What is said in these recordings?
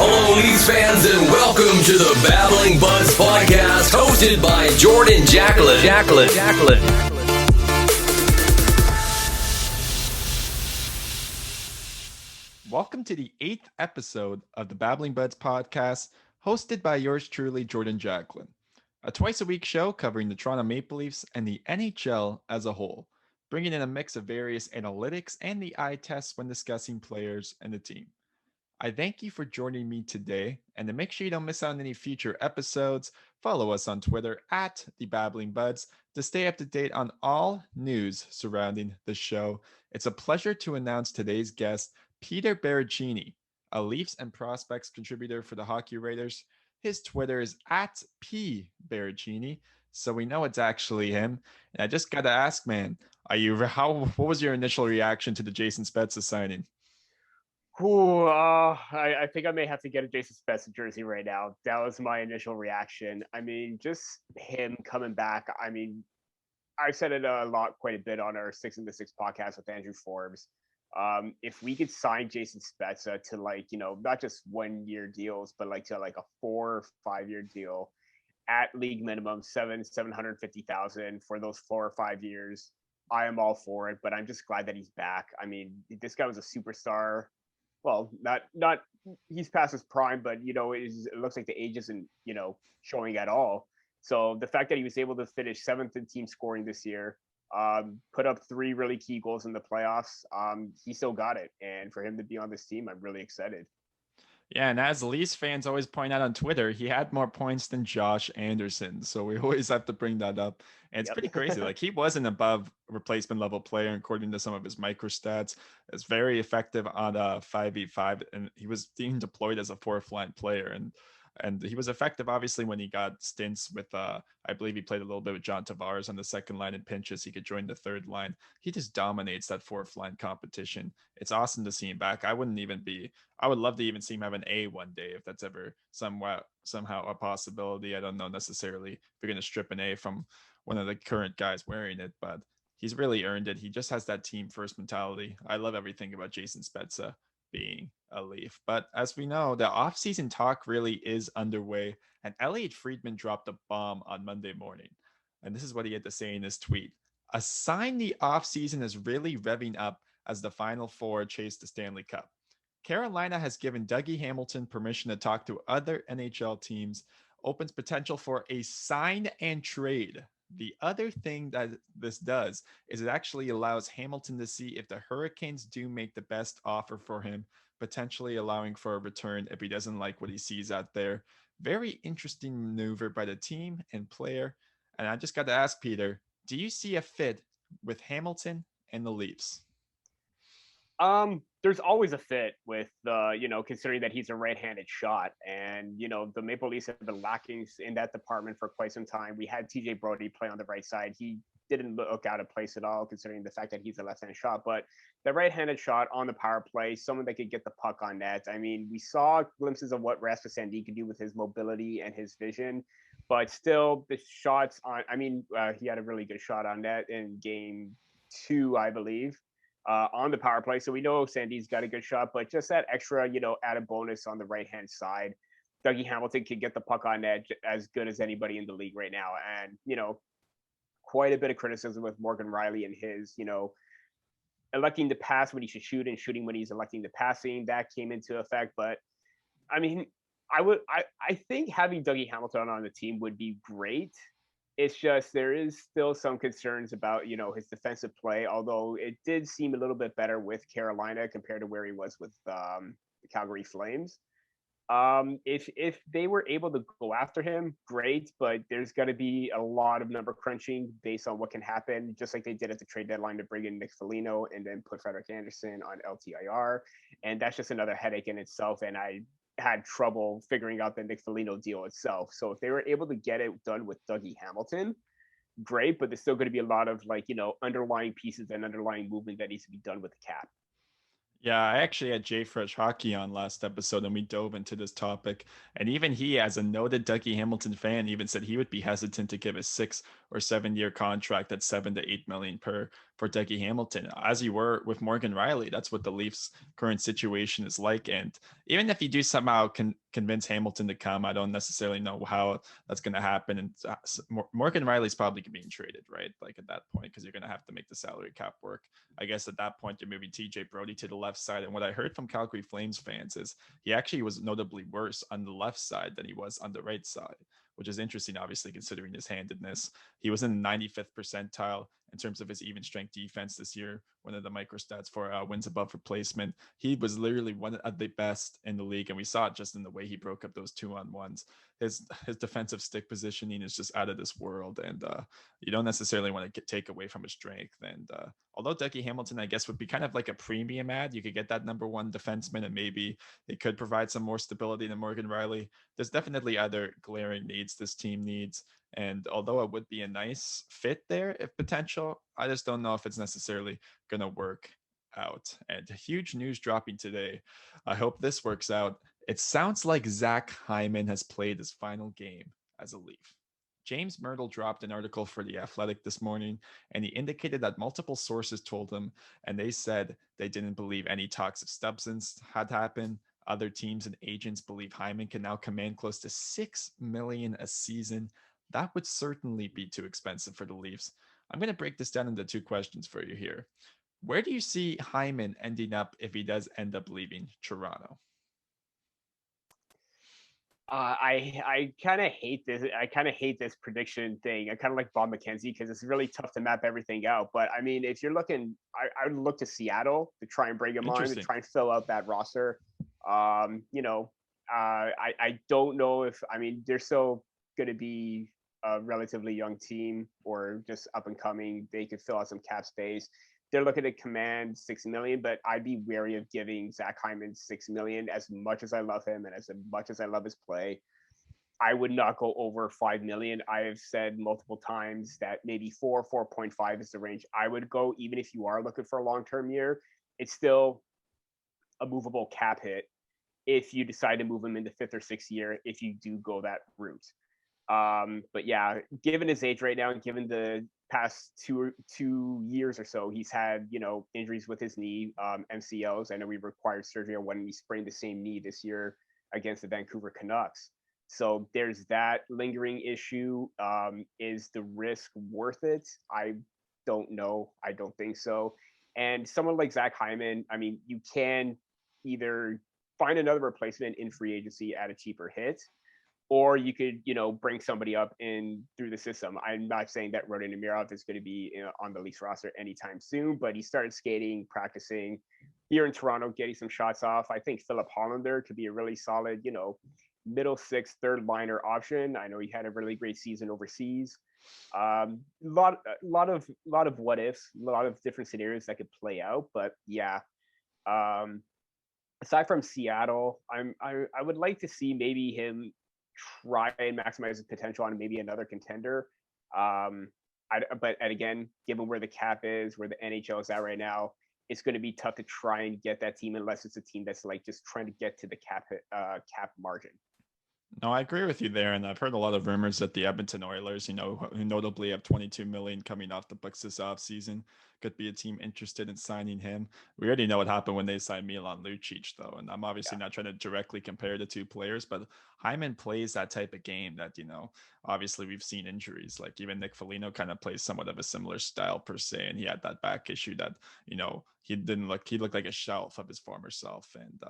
Hello, Leafs fans, and welcome to the Babbling Buds Podcast, hosted by Jordan Jacklin. Welcome to the 8th episode of the Babbling Buds Podcast, hosted by yours truly, Jordan Jacklin. A twice-a-week show covering the Toronto Maple Leafs and the NHL as a whole, bringing in a mix of various analytics and the eye tests when discussing players and the team. I thank you for joining me today, and to make sure you don't miss out on any future episodes, follow us on Twitter at the Babbling Buds to stay up to date on all news surrounding the show. It's a pleasure to announce today's guest, Peter Baracchini, a Leafs and Prospects contributor for the Hockey Raiders. His Twitter is at @pbaracchini, so we know it's actually him. And I just gotta ask, man, what was your initial reaction to the Jason Spezza signing? I think I may have to get a Jason Spezza jersey right now. That was my initial reaction. I mean, just him coming back. I mean, I've said it quite a bit on our 6 in the 6 podcast with Andrew Forbes. If we could sign Jason Spezza to not just 1 year deals, but to a 4 or 5 year deal at league minimum, 750,000 for those 4 or 5 years, I am all for it. But I'm just glad that he's back. I mean, this guy was a superstar. Well, not he's past his prime, but it looks like the age isn't showing at all. So the fact that he was able to finish 7th in team scoring this year, put up 3 really key goals in the playoffs, he still got it. And for him to be on this team, I'm really excited. Yeah, and as Leafs fans always point out on Twitter, he had more points than Josh Anderson. So we always have to bring that up. And it's pretty crazy. He was an above replacement level player, according to some of his micro stats. It's very effective on a 5v5, and he was being deployed as a 4th line player. And he was effective, obviously, when he got stints with, I believe he played a little bit with John Tavares on the 2nd line in pinches. He could join the 3rd line. He just dominates that 4th line competition. It's awesome to see him back. I would love to even see him have an A one day, if that's ever somehow a possibility. I don't know necessarily if you're going to strip an A from one of the current guys wearing it, but he's really earned it. He just has that team first mentality. I love everything about Jason Spezza being a Leaf. But as we know, the offseason talk really is underway, and Elliot Friedman dropped a bomb on Monday morning. And this is what he had to say in his tweet. A sign the offseason is really revving up as the Final Four chase the Stanley Cup. Carolina has given Dougie Hamilton permission to talk to other NHL teams, opens potential for a sign and trade. The other thing that this does is it actually allows Hamilton to see if the Hurricanes do make the best offer for him, potentially allowing for a return if he doesn't like what he sees out there. Very interesting maneuver by the team and player. And I just got to ask, Peter, do you see a fit with Hamilton and the Leafs? There's always a fit with considering that he's a right-handed shot, and the Maple Leafs have been lacking in that department for quite some time. We had TJ Brody play on the right side. He didn't look out of place at all, considering the fact that he's a left-handed shot. But the right-handed shot on the power play, someone that could get the puck on net. I mean, we saw glimpses of what Rasmus Sandin could do with his mobility and his vision, but still, the shots on. I mean, he had a really good shot on net in Game 2, I believe. On the power play. So we know Sandy's got a good shot, but just that extra, added bonus on the right-hand side. Dougie Hamilton can get the puck on net as good as anybody in the league right now. And, quite a bit of criticism with Morgan Riley and his, electing to pass when he should shoot and shooting when he's electing to passing. That came into effect. But, I mean, I think having Dougie Hamilton on the team would be great. It's just there is still some concerns about, his defensive play, although it did seem a little bit better with Carolina compared to where he was with the Calgary Flames. If they were able to go after him, great, but there's going to be a lot of number crunching based on what can happen, just like they did at the trade deadline to bring in Nick Foligno and then put Frederik Andersen on LTIR. And that's just another headache in itself. And I had trouble figuring out the Nick Foligno deal itself. So if they were able to get it done with Dougie Hamilton, great, but there's still going to be a lot of underlying pieces and underlying movement that needs to be done with the cap. Yeah, I actually had Jay Fresh Hockey on last episode and we dove into this topic. And even he, as a noted Dougie Hamilton fan, even said he would be hesitant to give a 6 or 7 year contract at 7 to 8 million per for Dougie Hamilton. As you were with Morgan Riley, that's what the Leafs' current situation is like. And even if you do somehow convince Hamilton to come, I don't necessarily know how that's going to happen. And Morgan Riley's probably being traded, right? Like at that point, because you're going to have to make the salary cap work. I guess at that point, you're moving TJ Brody to the left side. And what I heard from Calgary Flames fans is he actually was notably worse on the left side than he was on the right side, which is interesting, obviously, considering his handedness. He was in the 95th percentile in terms of his even strength defense this year, one of the microstats for wins above replacement. He was literally one of the best in the league. And we saw it just in the way he broke up those 2-on-1s. His defensive stick positioning is just out of this world. And you don't necessarily want to take away from his strength. And although Dougie Hamilton, I guess, would be kind of like a premium ad, you could get that number one defenseman and maybe it could provide some more stability than Morgan Riley. There's definitely other glaring needs this team needs. And although it would be a nice fit there if potential, I just don't know if it's necessarily going to work out. And huge news dropping today. I hope this works out. It sounds like Zach Hyman has played his final game as a Leaf. James Myrtle dropped an article for The Athletic this morning, and he indicated that multiple sources told him, and they said they didn't believe any toxic substance had happened. Other teams and agents believe Hyman can now command close to $6 million a season. That would certainly be too expensive for the Leafs. I'm going to break this down into two questions for you here. Where do you see Hyman ending up if he does end up leaving Toronto? I kind of hate this. I kind of hate this prediction thing. I kind of like Bob McKenzie because it's really tough to map everything out. But I mean, if you're looking, I would look to Seattle to try and bring him on, to try and fill out that roster. I don't know if, I mean, they're still going to be a relatively young team or just up and coming. They could fill out some cap space. They're looking to command 6 million, but I'd be wary of giving Zach Hyman 6 million. As much as I love him and as much as I love his play, I would not go over 5 million. I have said multiple times that maybe 4.5 is the range I would go, even if you are looking for a long-term year. It's still a movable cap hit if you decide to move him in the 5th or 6th year, if you do go that route. But yeah, given his age right now and given the past two years or so, he's had, injuries with his knee, MCLs. I know we required surgery on when he sprained the same knee this year against the Vancouver Canucks. So there's that lingering issue. Is the risk worth it? I don't know. I don't think so. And someone like Zach Hyman, I mean, you can either find another replacement in free agency at a cheaper hit, or you could, bring somebody up in through the system. I'm not saying that Rodin Namirov is going to be on the Leafs roster anytime soon, but he started skating, practicing here in Toronto, getting some shots off. I think Philip Hollander could be a really solid, middle six, third liner option. I know he had a really great season overseas. Lot of what ifs, a lot of different scenarios that could play out. But yeah, aside from Seattle, I would like to see maybe him try and maximize his potential on maybe another contender. But again, given where the cap is, where the NHL is at right now, it's going to be tough to try and get that team unless it's a team that's like just trying to get to the cap margin. No, I agree with you there, and I've heard a lot of rumors that the Edmonton Oilers, who notably have 22 million coming off the books this offseason, could be a team interested in signing him. We already know what happened when they signed Milan Lucic, though, and I'm obviously not trying to directly compare the two players, but Hyman plays that type of game that, obviously we've seen injuries. Like even Nick Foligno kind of plays somewhat of a similar style per se, and he had that back issue that, he looked like a shelf of his former self, and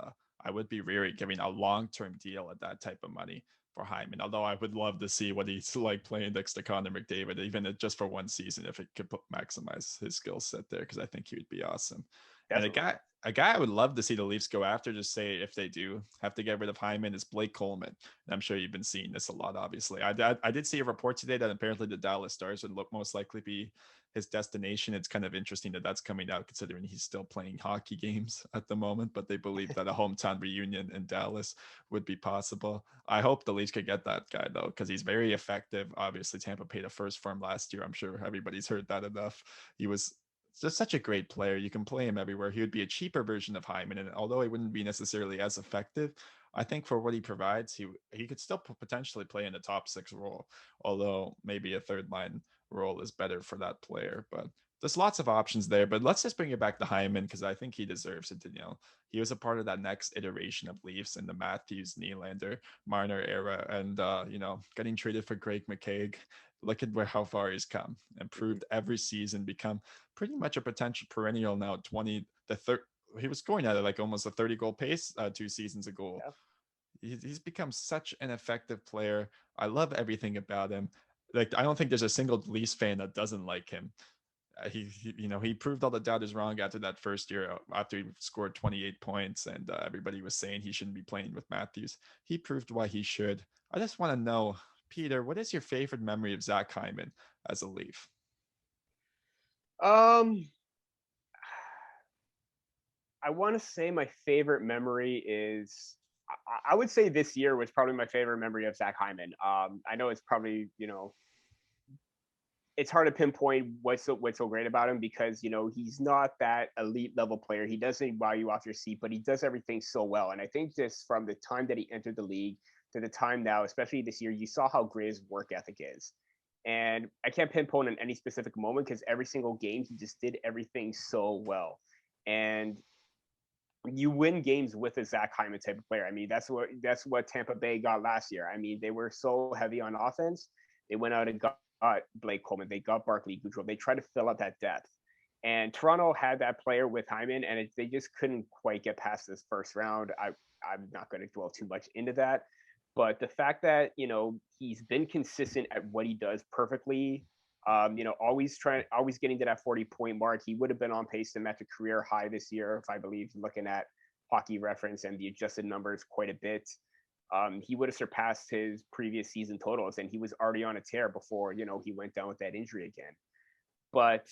I would be weary giving a long-term deal at that type of money for Hyman. Although I would love to see what he's like playing next to Connor McDavid, even just for one season, if it could maximize his skill set there, because I think he would be awesome. Definitely. And a guy I would love to see the Leafs go after, just say if they do have to get rid of Hyman, is Blake Coleman. And I'm sure you've been seeing this a lot, obviously. I did see a report today that apparently the Dallas Stars would most likely be his destination. It's kind of interesting that that's coming out considering he's still playing hockey games at the moment, but they believe that a hometown reunion in Dallas would be possible. I hope the Leafs could get that guy though, because he's very effective. Obviously Tampa paid a first for him last year. I'm sure everybody's heard that enough. He was just such a great player. You can play him everywhere. He would be a cheaper version of Hyman, and although he wouldn't be necessarily as effective, I think for what he provides, he could still potentially play in a top six role. Although maybe a third line role is better for that player. But there's lots of options there. But let's just bring it back to Hyman because I think he deserves it. He was a part of that next iteration of Leafs in the Matthews, Nylander, Marner era, and getting traded for Greg McKegg. Look at how far he's come, improved every season, become pretty much a potential perennial now. He was going at it like almost a 30 goal pace 2 seasons ago. Yeah. He's become such an effective player. I love everything about him. Like, I don't think there's a single Leafs fan that doesn't like him. He proved all the doubters wrong after that first year, after he scored 28 points and everybody was saying he shouldn't be playing with Matthews. He proved why he should. I just want to know, Peter, what is your favorite memory of Zach Hyman as a Leaf? Um, I want to say my favorite memory is, I would say this year was probably my favorite memory of Zach Hyman. I know it's probably, it's hard to pinpoint what's so great about him because, he's not that elite level player. He doesn't wow you off your seat, but he does everything so well. And I think just from the time that he entered the league to the time now, especially this year, you saw how great his work ethic is. And I can't pinpoint in any specific moment because every single game he just did everything so well. And you win games with a Zach Hyman type of player. I mean, that's what Tampa Bay got last year. I mean, they were so heavy on offense. They went out and got Blake Coleman. They got Barclay Goodrow. They tried to fill up that depth. And Toronto had that player with Hyman, and they just couldn't quite get past this first round. I'm not going to dwell too much into that. But the fact that, he's been consistent at what he does perfectly, always getting to that 40-point mark. He would have been on pace to match a career high this year, if I believe, looking at Hockey Reference and the adjusted numbers quite a bit. He would have surpassed his previous season totals, and he was already on a tear before, he went down with that injury again. But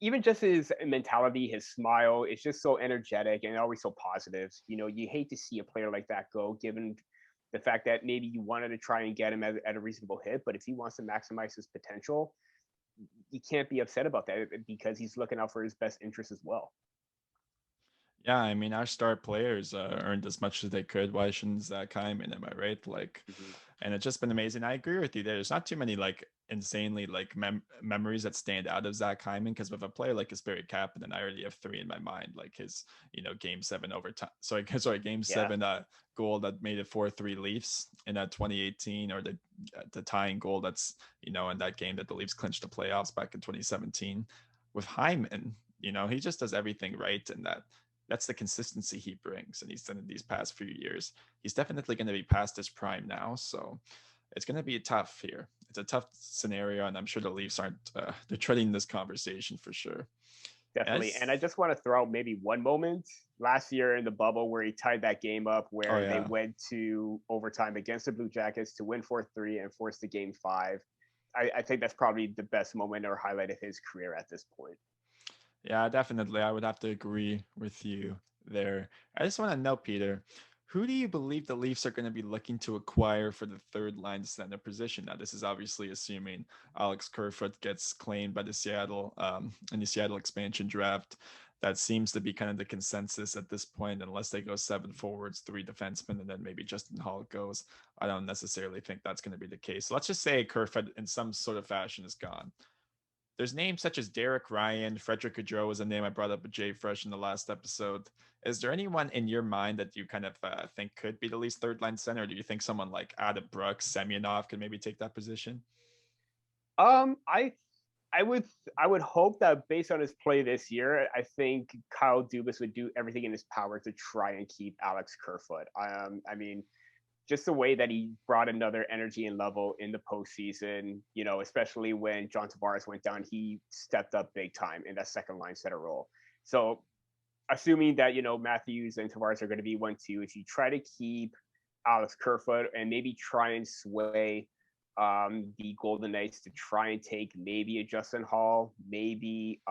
even just his mentality, his smile, it's just so energetic and always so positive. You hate to see a player like that go, given the fact that maybe you wanted to try and get him at a reasonable hit, but if he wants to maximize his potential, you can't be upset about that because he's looking out for his best interest as well. Yeah, I mean, our star players earned as much as they could. Why shouldn't Zach Hyman? Am I right? Like, and it's just been amazing. I agree with you. There's not too many like insanely like memories that stand out of Zach Hyman because with a player like Kasperi Kapanen, I already have three in my mind, like his game 7 overtime. Sorry, game 7 goal that made it 4-3 Leafs in that 2018, or the tying goal that's in that game that the Leafs clinched the playoffs back in 2017. With Hyman, he just does everything right, and that's the consistency he brings, and he's done it these past few years. He's definitely going to be past his prime now, so it's going to be tough here. It's a tough scenario, and I'm sure the Leafs aren't they're treading this conversation for sure. Definitely. And I just want to throw out maybe one moment last year in the bubble where he tied that game up where they went to overtime against the Blue Jackets to win 4-3 and force the game 5. I think that's probably the best moment or highlight of his career at this point. Yeah, definitely. I would have to agree with you there. I just want to know, Peter, who do you believe the Leafs are going to be looking to acquire for the third line center position? Now, this is obviously assuming Alex Kerfoot gets claimed by the Seattle expansion draft. That seems to be kind of the consensus at this point, unless they go 7 forwards, 3 defensemen, and then maybe Justin Hall goes. I don't necessarily think that's going to be the case. So let's just say Kerfoot in some sort of fashion is gone. There's names such as Derek Ryan, Frederick Gaudreau was a name I brought up with Jay Fresh in the last episode. Is there anyone in your mind that you kind of think could be the least third line center? Or do you think someone like Adam Brooks, Semyonov could maybe take that position? I would hope that based on his play this year, I think Kyle Dubas would do everything in his power to try and keep Alex Kerfoot. I mean, just the way that he brought another energy and level in the postseason, especially when John Tavares went down, he stepped up big time in that second line center role. So assuming that, Matthews and Tavares are going to be 1-2, if you try to keep Alex Kerfoot and maybe try and sway the Golden Knights to try and take maybe a Justin Hall, maybe,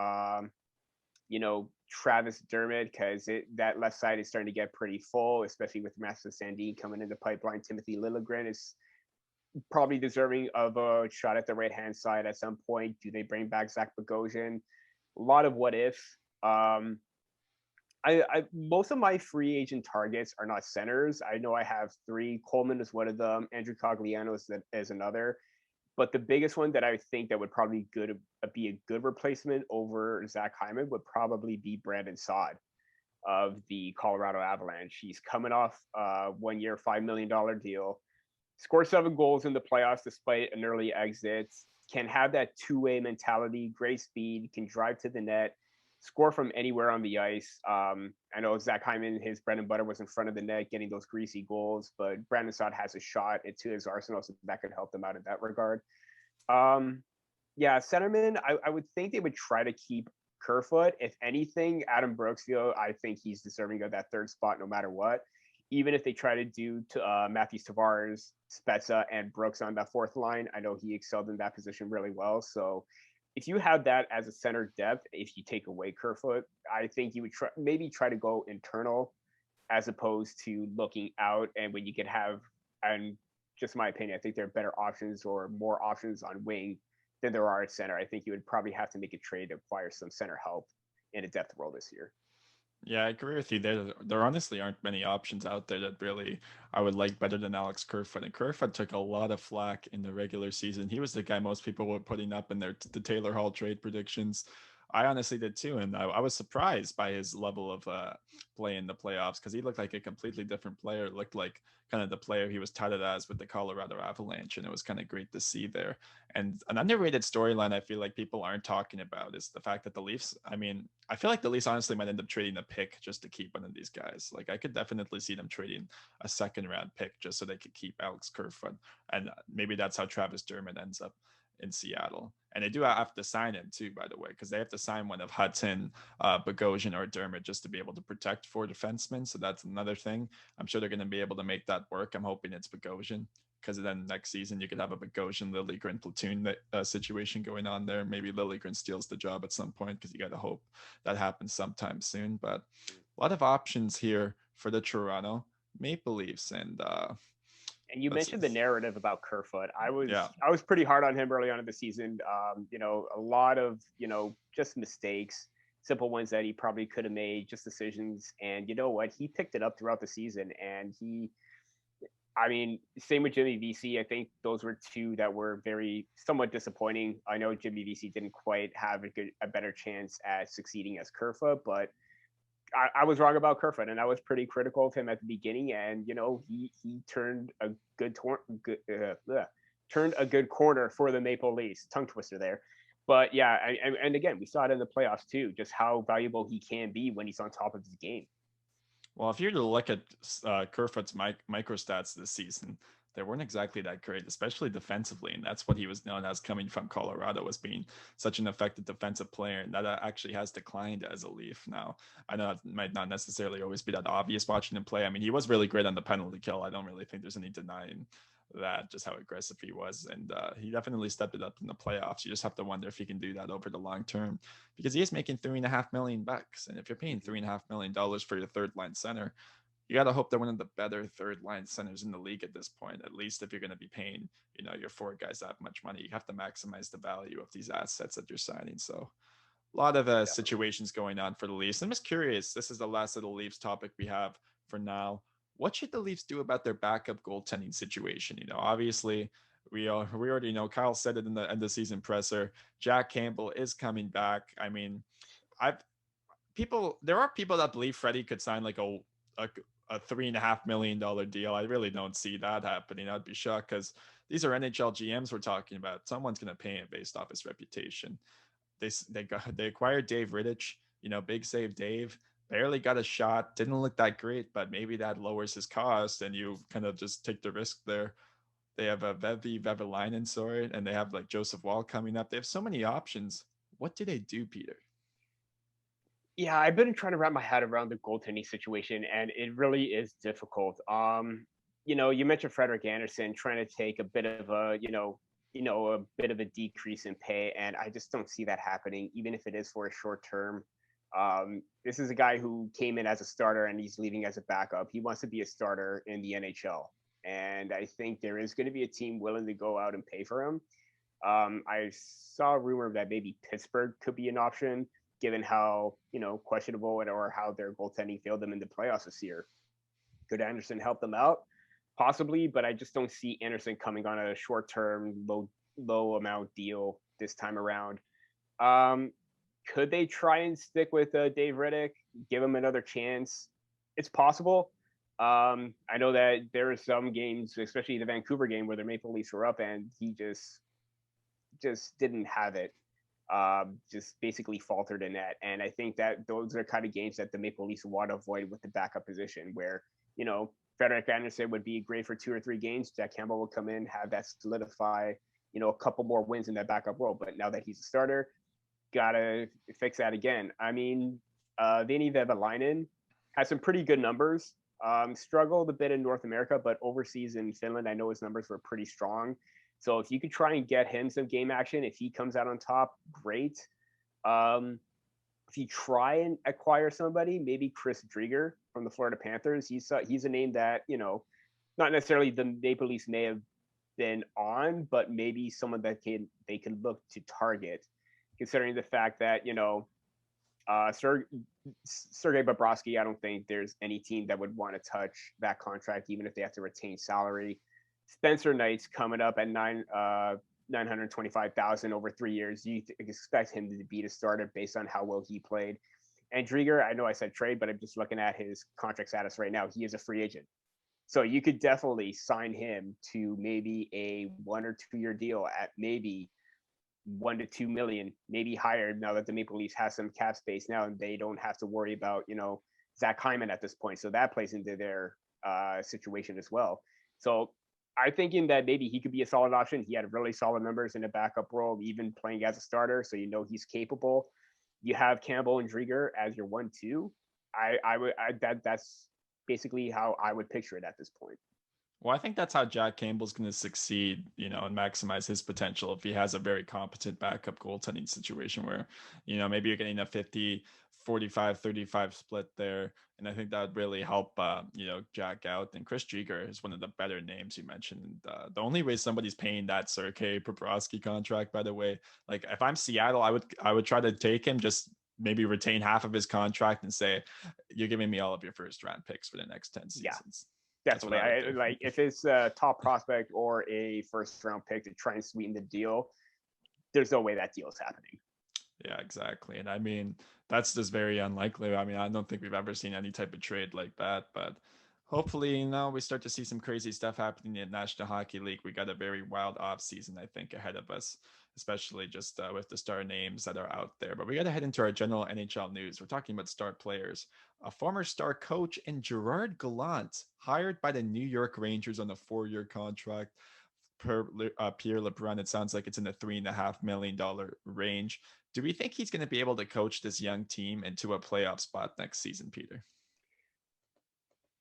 Travis Dermott, because that left side is starting to get pretty full, especially with Master Sandin coming in the pipeline. Timothy Liljegren is probably deserving of a shot at the right-hand side at some point. Do they bring back Zach Bogosian? A lot of what ifs. I most of my free agent targets are not centers. I know I have three. Coleman is one of them. Andrew Cogliano is another. But the biggest one that I think that would probably be a good replacement over Zach Hyman would probably be Brandon Saad of the Colorado Avalanche. He's coming off 1 year, $5 million deal. Scored 7 goals in the playoffs despite an early exit. Can have that two-way mentality, great speed, can drive to the net, score from anywhere on the ice. I know Zach Hyman, his bread and butter was in front of the net, getting those greasy goals, but Brandon Saad has a shot into his arsenal, so that could help them out in that regard. Yeah, centerman, I would think they would try to keep Kerfoot. If anything, Adam Brooksfield, I think he's deserving of that third spot no matter what. Even if they try to do to Matthews Tavares, Spezza, and Brooks on that fourth line, I know he excelled in that position really well. So if you have that as a center depth, if you take away Kerfoot, I think you would maybe try to go internal as opposed to looking out. And when you could have, and just my opinion, I think there are better options or more options on wing than there are at center. I think you would probably have to make a trade to acquire some center help in a depth role this year. Yeah, I agree with you. There honestly aren't many options out there that really I would like better than Alex Kerfoot. And Kerfoot took a lot of flack in the regular season. He was the guy most people were putting up in the Taylor Hall trade predictions. I honestly did too, and I was surprised by his level of play in the playoffs because he looked like a completely different player. It looked like kind of the player he was touted as with the Colorado Avalanche, and it was kind of great to see there. And an underrated storyline I feel like people aren't talking about is the fact that the Leafs, I mean, I feel like the Leafs honestly might end up trading a pick just to keep one of these guys. Like I could definitely see them trading a second round pick just so they could keep Alex Kerfoot. And maybe that's how Travis Dermott ends up in Seattle. And they do have to sign him too, by the way, because they have to sign one of Hudson, Bogosian, or Dermott just to be able to protect 4 defensemen. So that's another thing. I'm sure they're going to be able to make that work. I'm hoping it's Bogosian because then next season you could have a Bogosian Liljegren platoon situation going on there. Maybe Liljegren steals the job at some point because you got to hope that happens sometime soon. But a lot of options here for the Toronto Maple Leafs. And you mentioned the narrative about Kerfoot. I was pretty hard on him early on in the season. A lot of, just mistakes, simple ones that he probably could have made, just decisions. And you know what? He picked it up throughout the season. And same with Jimmy VC. I think those were two that were somewhat disappointing. I know Jimmy VC didn't quite have a better chance at succeeding as Kerfoot, but I was wrong about Kerfoot, and I was pretty critical of him at the beginning. And he turned a good corner for the Maple Leafs. Tongue twister there, but yeah, and again, we saw it in the playoffs too, just how valuable he can be when he's on top of his game. Well, if you were to look at Kerfoot's micro stats this season, they weren't exactly that great, especially defensively. And that's what he was known as coming from Colorado, as being such an effective defensive player. And that actually has declined as a Leaf now. I know it might not necessarily always be that obvious watching him play. I mean, he was really great on the penalty kill. I don't really think there's any denying that, just how aggressive he was. And he definitely stepped it up in the playoffs. You just have to wonder if he can do that over the long term, because he is making $3.5 million. And if you're paying $3.5 million for your third line center, you got to hope they're one of the better third line centers in the league at this point. At least if you're going to be paying, your 4 guys that much money, you have to maximize the value of these assets that you're signing. So a lot of situations going on for the Leafs. I'm just curious. This is the last little Leafs topic we have for now. What should the Leafs do about their backup goaltending situation? Obviously we already know. Kyle said it in the end of season presser. Jack Campbell is coming back. I mean, there are people that believe Freddie could sign like a $3.5 million deal. I really don't see that happening. I'd be shocked because these are NHL GMs we're talking about. Someone's going to pay him based off his reputation. They acquired Dave Rittich. Big save Dave. Barely got a shot. Didn't look that great, but maybe that lowers his cost, and you kind of just take the risk there. They have a Vevalainen, and they have like Joseph Wall coming up. They have so many options. What do they do, Peter? Yeah, I've been trying to wrap my head around the goaltending situation, and it really is difficult. You mentioned Frederik Andersen trying to take a bit of a bit of a decrease in pay, and I just don't see that happening, even if it is for a short term. This is a guy who came in as a starter and he's leaving as a backup. He wants to be a starter in the NHL, and I think there is going to be a team willing to go out and pay for him. I saw a rumor that maybe Pittsburgh could be an option. given how, questionable or how their goaltending failed them in the playoffs this year. Could Anderson help them out? Possibly, but I just don't see Anderson coming on a short-term, low amount deal this time around. Could they try and stick with Dave Riddick, give him another chance? It's possible. I know that there are some games, especially the Vancouver game, where the Maple Leafs were up and he just didn't have it. Just basically faltered in that. And I think that those are kind of games that the Maple Leafs want to avoid with the backup position, where, Frederik Andersen would be great for 2 or 3 games. Jack Campbell would come in, have that solidify, a couple more wins in that backup role. But now that he's a starter, gotta fix that again. I mean, Vinny Vehviläinen has some pretty good numbers. Struggled a bit in North America, but overseas in Finland, I know his numbers were pretty strong. So if you could try and get him some game action, if he comes out on top, great. If you try and acquire somebody, maybe Chris Driedger from the Florida Panthers, he's a name that, not necessarily the Maple Leafs may have been on, but maybe someone that they can look to target, considering the fact that, Sergei Bobrovsky, I don't think there's any team that would want to touch that contract, even if they have to retain salary. Spencer Knight's coming up at $925,000 over 3 years. You expect him to be the starter based on how well he played. And Driedger, I know I said trade, but I'm just looking at his contract status right now. He is a free agent. So you could definitely sign him to maybe a 1 or 2 year deal at maybe $1 to $2 million, maybe higher, now that the Maple Leafs has some cap space now and they don't have to worry about, Zach Hyman at this point. So that plays into their situation as well. So I'm thinking that maybe he could be a solid option. He had really solid numbers in a backup role, even playing as a starter. So he's capable. You have Campbell and Driedger as your 1-2. That's basically how I would picture it at this point. Well, I think that's how Jack Campbell's going to succeed, and maximize his potential if he has a very competent backup goaltending situation where, maybe you're getting a 50, 45, 35 split there. And I think that would really help, Jack out. And Chris Driedger is one of the better names you mentioned. The only way somebody's paying that Sergei Bobrovsky contract, by the way, like if I'm Seattle, I would try to take him, just maybe retain half of his contract and say, you're giving me all of your first round picks for the next 10 seasons. Yeah. Definitely. I like if it's a top prospect or a first round pick to try and sweeten the deal, there's no way that deal is happening. Yeah, exactly. And I mean, that's just very unlikely. I mean, I don't think we've ever seen any type of trade like that, but hopefully, we start to see some crazy stuff happening in National Hockey League. We got a very wild off season, I think, ahead of us, especially just with the star names that are out there. But we got to head into our general NHL news. We're talking about star players. A former star coach in Gerard Gallant, hired by the New York Rangers on a 4-year contract. Per Pierre LeBrun, it sounds like it's in the $3.5 million range. Do we think he's going to be able to coach this young team into a playoff spot next season, Peter?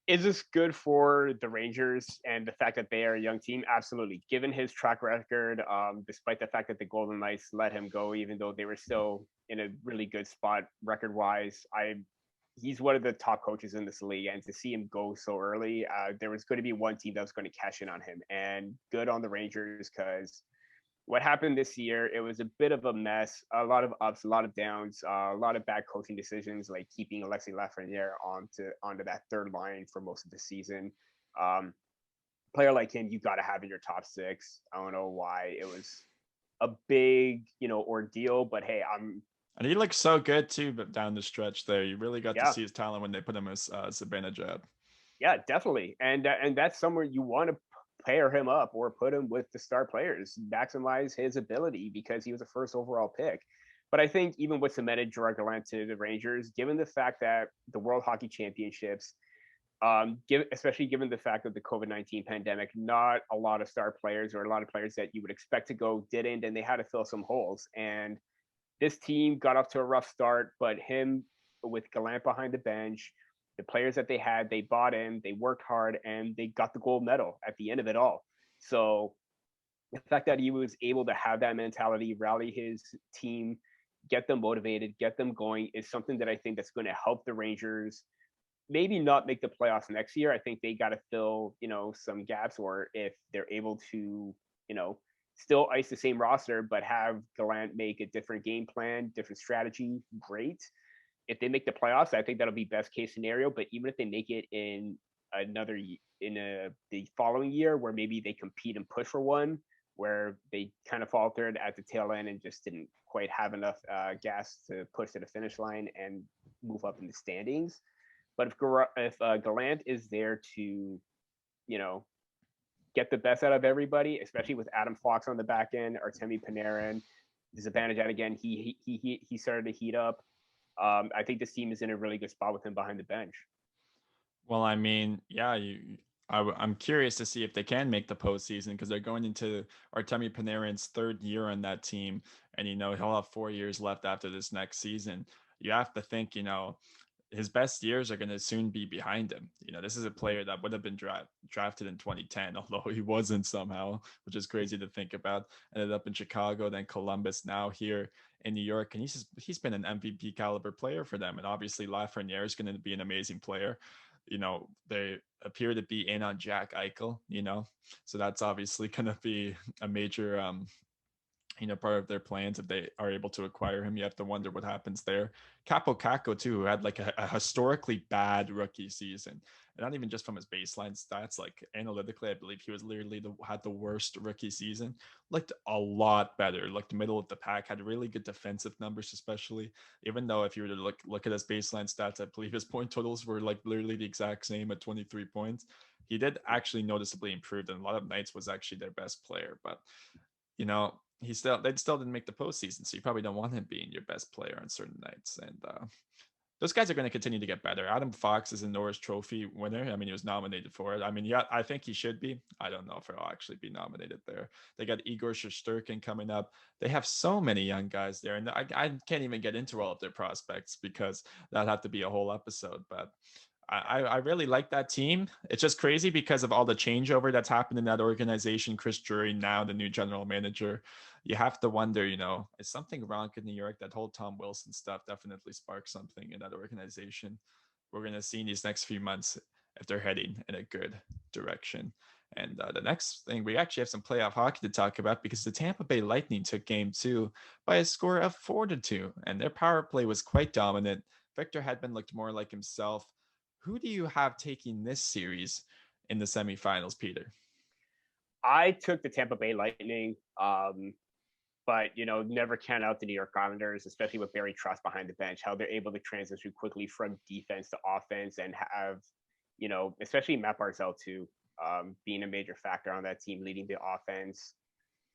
Is this good for the Rangers and the fact that they are a young team? Absolutely. Given his track record, despite the fact that the Golden Knights let him go, even though they were still in a really good spot record-wise, he's one of the top coaches in this league. And to see him go so early, there was going to be one team that was going to cash in on him. And good on the Rangers, because what happened this year, it was a bit of a mess, a lot of ups, a lot of downs, a lot of bad coaching decisions, like keeping Alexis Lafreniere onto that third line for most of the season. Player like him, you got to have in your top 6. I don't know why. It was a big, ordeal, but hey, and he looked so good too, but down the stretch there, you really got to see his talent when they put him as Zibanejad. Yeah, definitely. And that's somewhere you want to pair him up or put him with the star players, maximize his ability, because he was a first overall pick. But I think even what cemented Gerard Gallant to the Rangers, given the fact that the World Hockey Championships, especially given the fact of the COVID-19 pandemic, not a lot of star players or a lot of players that you would expect to go didn't, and they had to fill some holes. And this team got off to a rough start, but him with Gallant behind the bench, the players that they had, they bought in, they worked hard, and they got the gold medal at the end of it all. So the fact that he was able to have that mentality, rally his team, get them motivated, get them going, is something that I think that's going to help the Rangers maybe not make the playoffs next year. I think they got to fill, some gaps, or if they're able to, still ice the same roster, but have Gallant make a different game plan, different strategy, great. If they make the playoffs, I think that'll be best case scenario. But even if they make it in the following year, where maybe they compete and push for one, where they kind of faltered at the tail end and just didn't quite have enough gas to push to the finish line and move up in the standings. But if Gallant is there to, you know, get the best out of everybody, especially with Adam Fox on the back end, Artemi Panarin, Zibanejad again, he started to heat up. I think this team is in a really good spot with him behind the bench. Well, I mean, yeah, I'm curious to see if they can make the postseason, because they're going into Artemi Panarin's third year on that team, and he'll have 4 years left after this next season. You have to think, his best years are going to soon be behind him. This is a player that would have been drafted in 2010, although he wasn't somehow, which is crazy to think about. Ended up in Chicago, then Columbus, now here in New York, and he's been an MVP caliber player for them. And obviously Lafreniere is going to be an amazing player. They appear to be in on Jack Eichel, so that's obviously going to be a major part of their plans. If they are able to acquire him, you have to wonder what happens there. Capo Caco too, who had like a historically bad rookie season, and not even just from his baseline stats, like analytically, I believe he was literally had the worst rookie season. Looked a lot better, like the middle of the pack, had really good defensive numbers, especially, even though if you were to look at his baseline stats, I believe his point totals were like literally the exact same at 23 points. He did actually noticeably improve, and a lot of nights was actually their best player. But they still didn't make the postseason, so you probably don't want him being your best player on certain nights. And those guys are going to continue to get better. Adam Fox is a Norris Trophy winner. I mean, he was nominated for it. I mean, yeah, I think he should be. I don't know if he'll actually be nominated there. They got Igor Shesterkin coming up. They have so many young guys there, and I can't even get into all of their prospects because that'd have to be a whole episode. But I really like that team. It's just crazy because of all the changeover that's happened in that organization. Chris Drury, now the new general manager. You have to wonder, is something wrong in New York? That whole Tom Wilson stuff definitely sparked something in that organization. We're going to see in these next few months if they're heading in a good direction. And the next thing, we actually have some playoff hockey to talk about, because the Tampa Bay Lightning took Game 2 by a score of 4-2, and their power play was quite dominant. Victor Hedman looked more like himself. Who do you have taking this series in the semifinals, Peter? I took the Tampa Bay Lightning, but never count out the New York Islanders, especially with Barry Trotz behind the bench, how they're able to transition quickly from defense to offense, and have, especially Matt Barzal too, being a major factor on that team, leading the offense.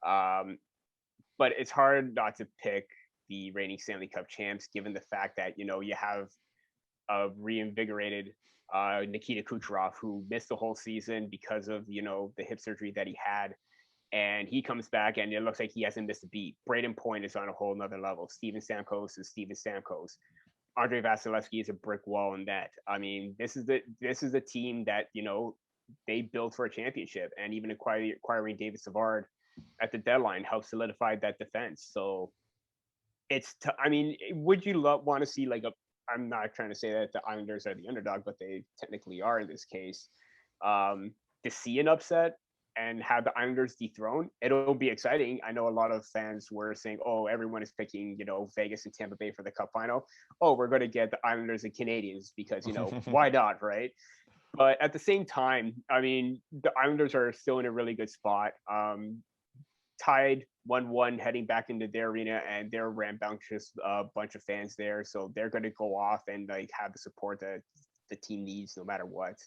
But it's hard not to pick the reigning Stanley Cup champs, given the fact that, you have a reinvigorated Nikita Kucherov, who missed the whole season because of, the hip surgery that he had. And he comes back and it looks like he hasn't missed a beat. Braden Point is on a whole nother level. Steven Stamkos is Steven Stamkos. Andre Vasilevsky is a brick wall in that. I mean, this is a team that, they built for a championship, and even acquiring David Savard at the deadline helped solidify that defense. So would you want to see I'm not trying to say that the Islanders are the underdog, but they technically are in this case. To see an upset and have the Islanders dethroned, it'll be exciting. I know a lot of fans were saying, oh, everyone is picking, Vegas and Tampa Bay for the Cup final. Oh, we're going to get the Islanders and Canadians because, why not, right? But at the same time, I mean, the Islanders are still in a really good spot. Tied 1-1 heading back into their arena, and they're rambunctious bunch of fans there, so they're going to go off and have the support that the team needs no matter what.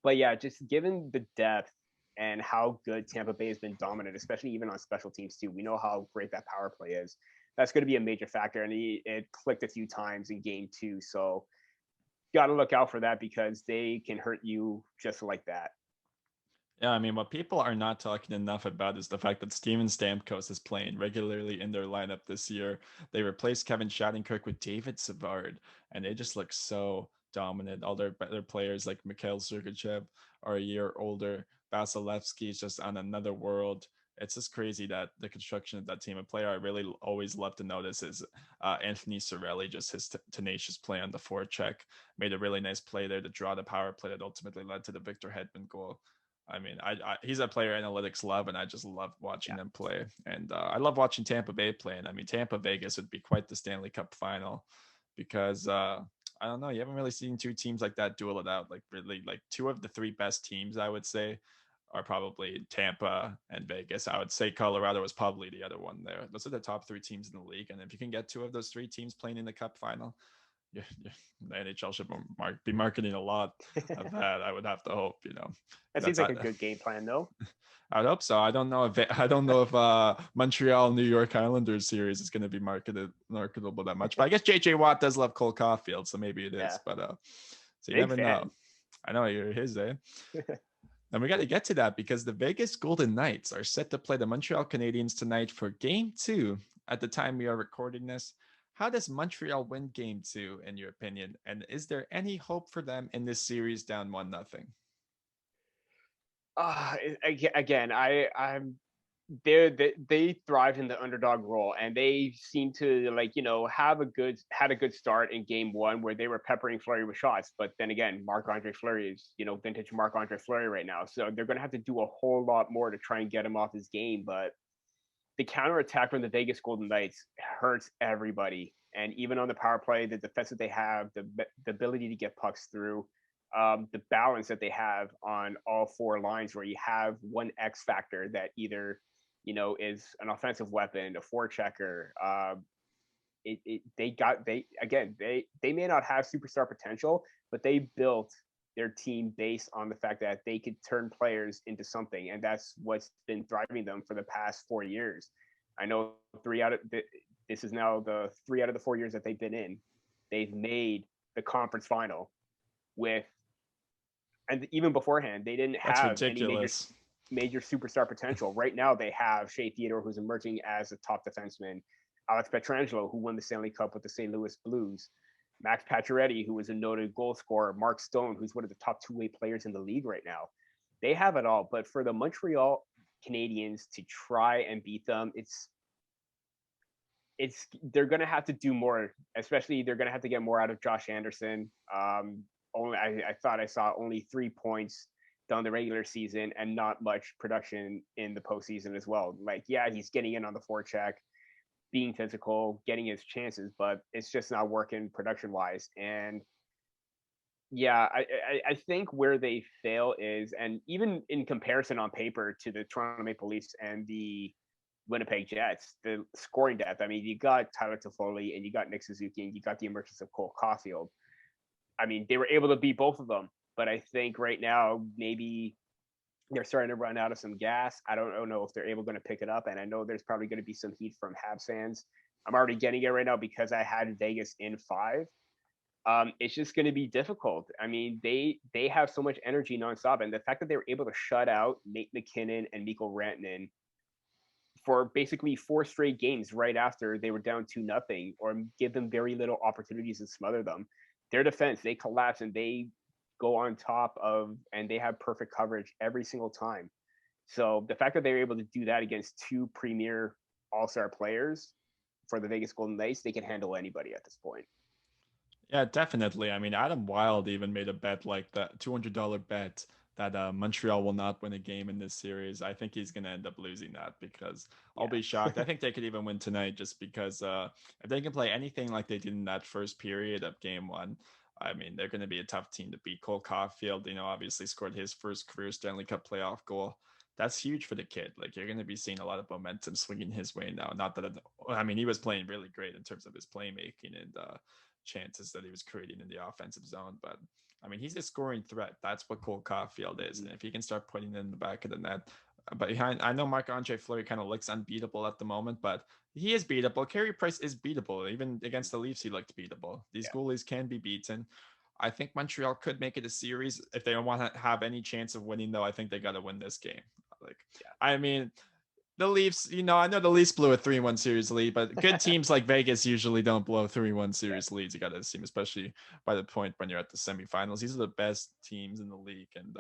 But yeah, just given the depth and how good Tampa Bay has been dominant, especially even on special teams too, we know how great that power play is. That's going to be a major factor, and it clicked a few times in Game 2, so got to look out for that, because they can hurt you just like that. Yeah, I mean, what people are not talking enough about is the fact that Steven Stamkos is playing regularly in their lineup this year. They replaced Kevin Shattenkirk with David Savard, and they just look so dominant. All their better players like Mikhail Sergachev are a year older. Vasilevsky is just on another world. It's just crazy that the construction of that team. A player I really always love to notice is Anthony Cirelli, just his tenacious play on the forecheck. Made a really nice play there to draw the power play that ultimately led to the Victor Hedman goal. I mean, he's a player analytics love, and I just love watching Yeah. them play. And I love watching Tampa Bay play. And I mean, Tampa Vegas would be quite the Stanley Cup final because I don't know, you haven't really seen two teams like that duel it out. Like really, like two of the three best teams, I would say, are probably Tampa and Vegas. I would say Colorado is probably the other one there. Those are the top three teams in the league. And if you can get two of those three teams playing in the Cup final, yeah, the NHL should be marketing a lot of that. I would have to hope, That seems that's like a good game plan, though. I'd hope so. I don't know if Montreal New York Islanders series is going to be marketable that much. But I guess JJ Watt does love Cole Caulfield, so maybe it is. Yeah. But so you Big never fan. know. I know you're his, eh? And we got to get to that because the Vegas Golden Knights are set to play the Montreal Canadiens tonight for Game 2 at the time we are recording this. How does Montreal win Game 2, in your opinion? And is there any hope for them in this series down 1-0? Again, I'm they thrive in the underdog role, and they seem to had a good start in game one where they were peppering Fleury with shots. But then again, Marc-Andre Fleury is vintage Marc-Andre Fleury right now, so they're going to have to do a whole lot more to try and get him off his game. But the counterattack from the Vegas Golden Knights hurts everybody, and even on the power play, the defense that they have, the ability to get pucks through. The balance that they have on all four lines, where you have one X factor that either is an offensive weapon, a forechecker. They may not have superstar potential, but they built their team based on the fact that they could turn players into something, and that's what's been driving them for the past 4 years. I know this is now the 3 out of the 4 years that they've been in, they've made the conference final with. And even beforehand, they didn't have any major superstar potential. Right now, they have Shea Theodore, who's emerging as a top defenseman, Alex Pietrangelo, who won the Stanley Cup with the St. Louis Blues, Max Pacioretty, who is a noted goal scorer, Mark Stone, who's one of the top two-way players in the league right now. They have it all. But for the Montreal Canadiens to try and beat them, they're going to have to do more. Especially, they're going to have to get more out of Josh Anderson. I thought I saw only 3 points during the regular season and not much production in the postseason as well. He's getting in on the forecheck, being physical, getting his chances, but it's just not working production wise. And I think where they fail is, and even in comparison on paper to the Toronto Maple Leafs and the Winnipeg Jets, the scoring depth. I mean, you got Tyler Toffoli and you got Nick Suzuki and you got the emergence of Cole Caulfield. I mean, they were able to beat both of them, but I think right now maybe they're starting to run out of some gas. I don't know if they're going to pick it up, and I know there's probably going to be some heat from Habs fans. I'm already getting it right now because I had Vegas in 5. It's just going to be difficult. I mean, they have so much energy nonstop, and the fact that they were able to shut out Nate McKinnon and Mikko Rantanen for basically 4 straight games right after they were down 2-0, or give them very little opportunities to smother them. Their defense, they collapse and they go on top of, and they have perfect coverage every single time. So the fact that they were able to do that against 2 premier all-star players for the Vegas Golden Knights, they can handle anybody at this point. Yeah, definitely. I mean, Adam Wilde even made a bet like that, $200 bet that Montreal will not win a game in this series. I think he's going to end up losing that because I'll be shocked. I think they could even win tonight just because if they can play anything like they did in that first period of game 1, I mean, they're going to be a tough team to beat. Cole Caulfield, obviously scored his first career Stanley Cup playoff goal. That's huge for the kid. You're going to be seeing a lot of momentum swinging his way now. Not that, he was playing really great in terms of his playmaking and chances that he was creating in the offensive zone. But I mean, he's a scoring threat. That's what Cole Caulfield is. And if he can start putting it in the back of the net, but I know Marc-Andre Fleury kind of looks unbeatable at the moment, but he is beatable. Carey Price is beatable. Even against the Leafs, he looked beatable. These goalies can be beaten. I think Montreal could make it a series. If they don't want to have any chance of winning, though, I think they got to win this game. I mean, the Leafs, I know the Leafs blew a 3-1 series lead, but good teams like Vegas usually don't blow 3-1 series leads. You got to assume, especially by the point when you're at the semifinals. These are the best teams in the league. And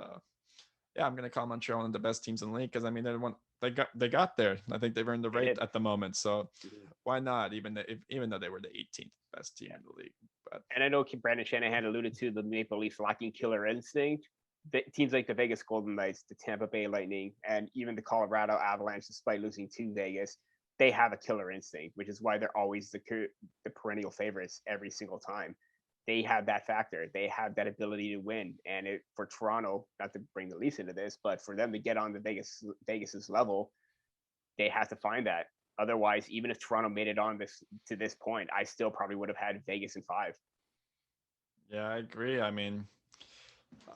I'm going to call Montreal one of the best teams in the league because, I mean, they got there. I think they've earned the right at the moment. So why not, even though they were the 18th best team in the league. But, and I know Brandon Shanahan alluded to the Maple Leafs lacking killer instinct. teams like the Vegas Golden Knights, the Tampa Bay Lightning, and even the Colorado Avalanche, despite losing to Vegas, they have a killer instinct, which is why they're always the perennial favorites every single time. They have that factor. They have that ability to win. And for Toronto, not to bring the Leafs into this, but for them to get on the Vegas's level, they have to find that. Otherwise, even if Toronto made it on to this point, I still probably would have had Vegas in 5. Yeah, I agree. I mean,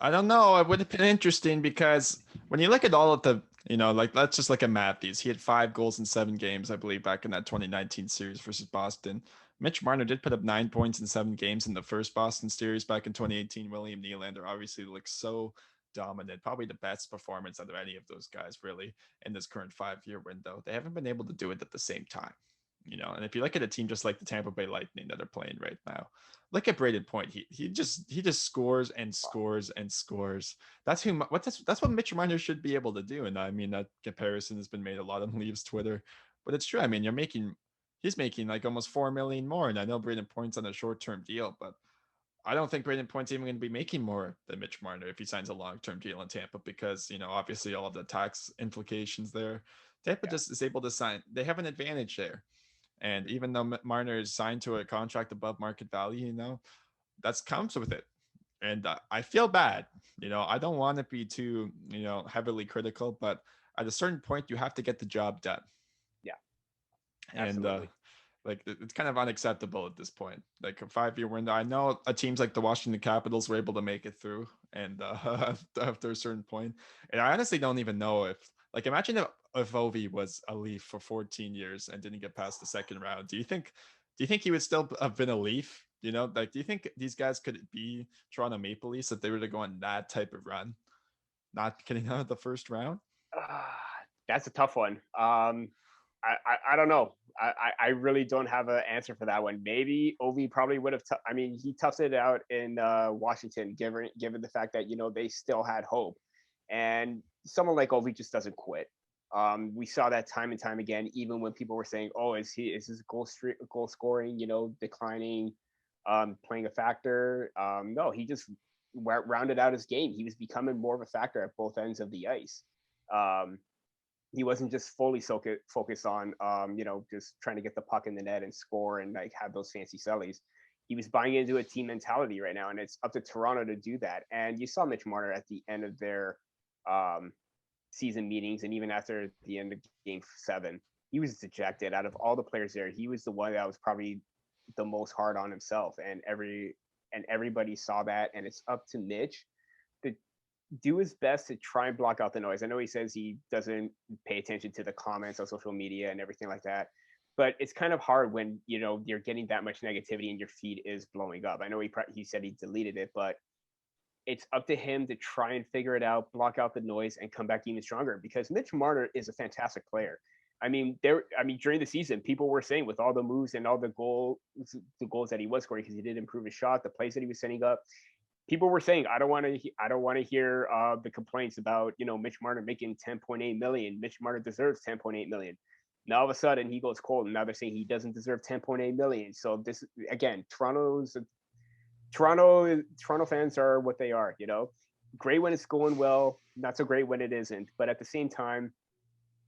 I don't know. It would have been interesting because when you look at all of the, like let's just look at Matthews. He had 5 goals in 7 games, I believe, back in that 2019 series versus Boston. Mitch Marner did put up 9 points in 7 games in the first Boston series back in 2018. William Nylander obviously looks so dominant, probably the best performance out of any of those guys really in this current 5-year window. They haven't been able to do it at the same time, and if you look at a team just like the Tampa Bay Lightning that are playing right now, look at Braden Point. He just scores and scores and scores. That's what Mitch Marner should be able to do. And I mean, that comparison has been made a lot on Leafs Twitter, but it's true. I mean, he's making like almost $4 million more. And I know Braden Point's on a short-term deal, but I don't think Braden Point's even going to be making more than Mitch Marner if he signs a long-term deal in Tampa, because, obviously all of the tax implications there. Tampa just is able to sign. They have an advantage there. And even though Marner is signed to a contract above market value, that comes with it. And I feel bad. I don't want to be too, heavily critical, but at a certain point, you have to get the job done. Yeah, absolutely. And it's kind of unacceptable at this point. Like a 5-year window. I know teams like the Washington Capitals were able to make it through, and after a certain point, and I honestly don't even know if, like, imagine if Ovi was a Leaf for 14 years and didn't get past the second round. Do you think he would still have been a Leaf? Do you think these guys could be Toronto Maple Leafs if they were to go on that type of run, not getting out of the first round? That's a tough one. I don't know. I really don't have an answer for that one. Maybe Ovi probably would have. He toughed it out in Washington, given the fact that they still had hope, and someone like Ovi just doesn't quit. We saw that time and time again, even when people were saying, "Oh, is his goal scoring, declining, playing a factor?" No, he just rounded out his game. He was becoming more of a factor at both ends of the ice. He wasn't just fully focused on, just trying to get the puck in the net and score and like have those fancy sellies. He was buying into a team mentality right now, and it's up to Toronto to do that. And you saw Mitch Marner at the end of their season meetings, and even after the end of Game 7, he was dejected. Out of all the players there, he was the one that was probably the most hard on himself, and everybody saw that. And it's up to Mitch to do his best to try and block out the noise. I know he says he doesn't pay attention to the comments on social media and everything like that, but it's kind of hard when you're getting that much negativity and your feed is blowing up. I know he said he deleted it, but it's up to him to try and figure it out, block out the noise, and come back even stronger, because Mitch Marner is a fantastic player. During the season, people were saying, with all the moves and all the goals that he was scoring, because he did improve his shot, the plays that he was setting up, people were saying, I don't want to hear the complaints about Mitch Marner making $10.8 million. Mitch Marner deserves $10.8 million. Now all of a sudden he goes cold, and now they're saying he doesn't deserve $10.8 million. So this, again, Toronto fans are what they are. Great when it's going well, not so great when it isn't. But at the same time,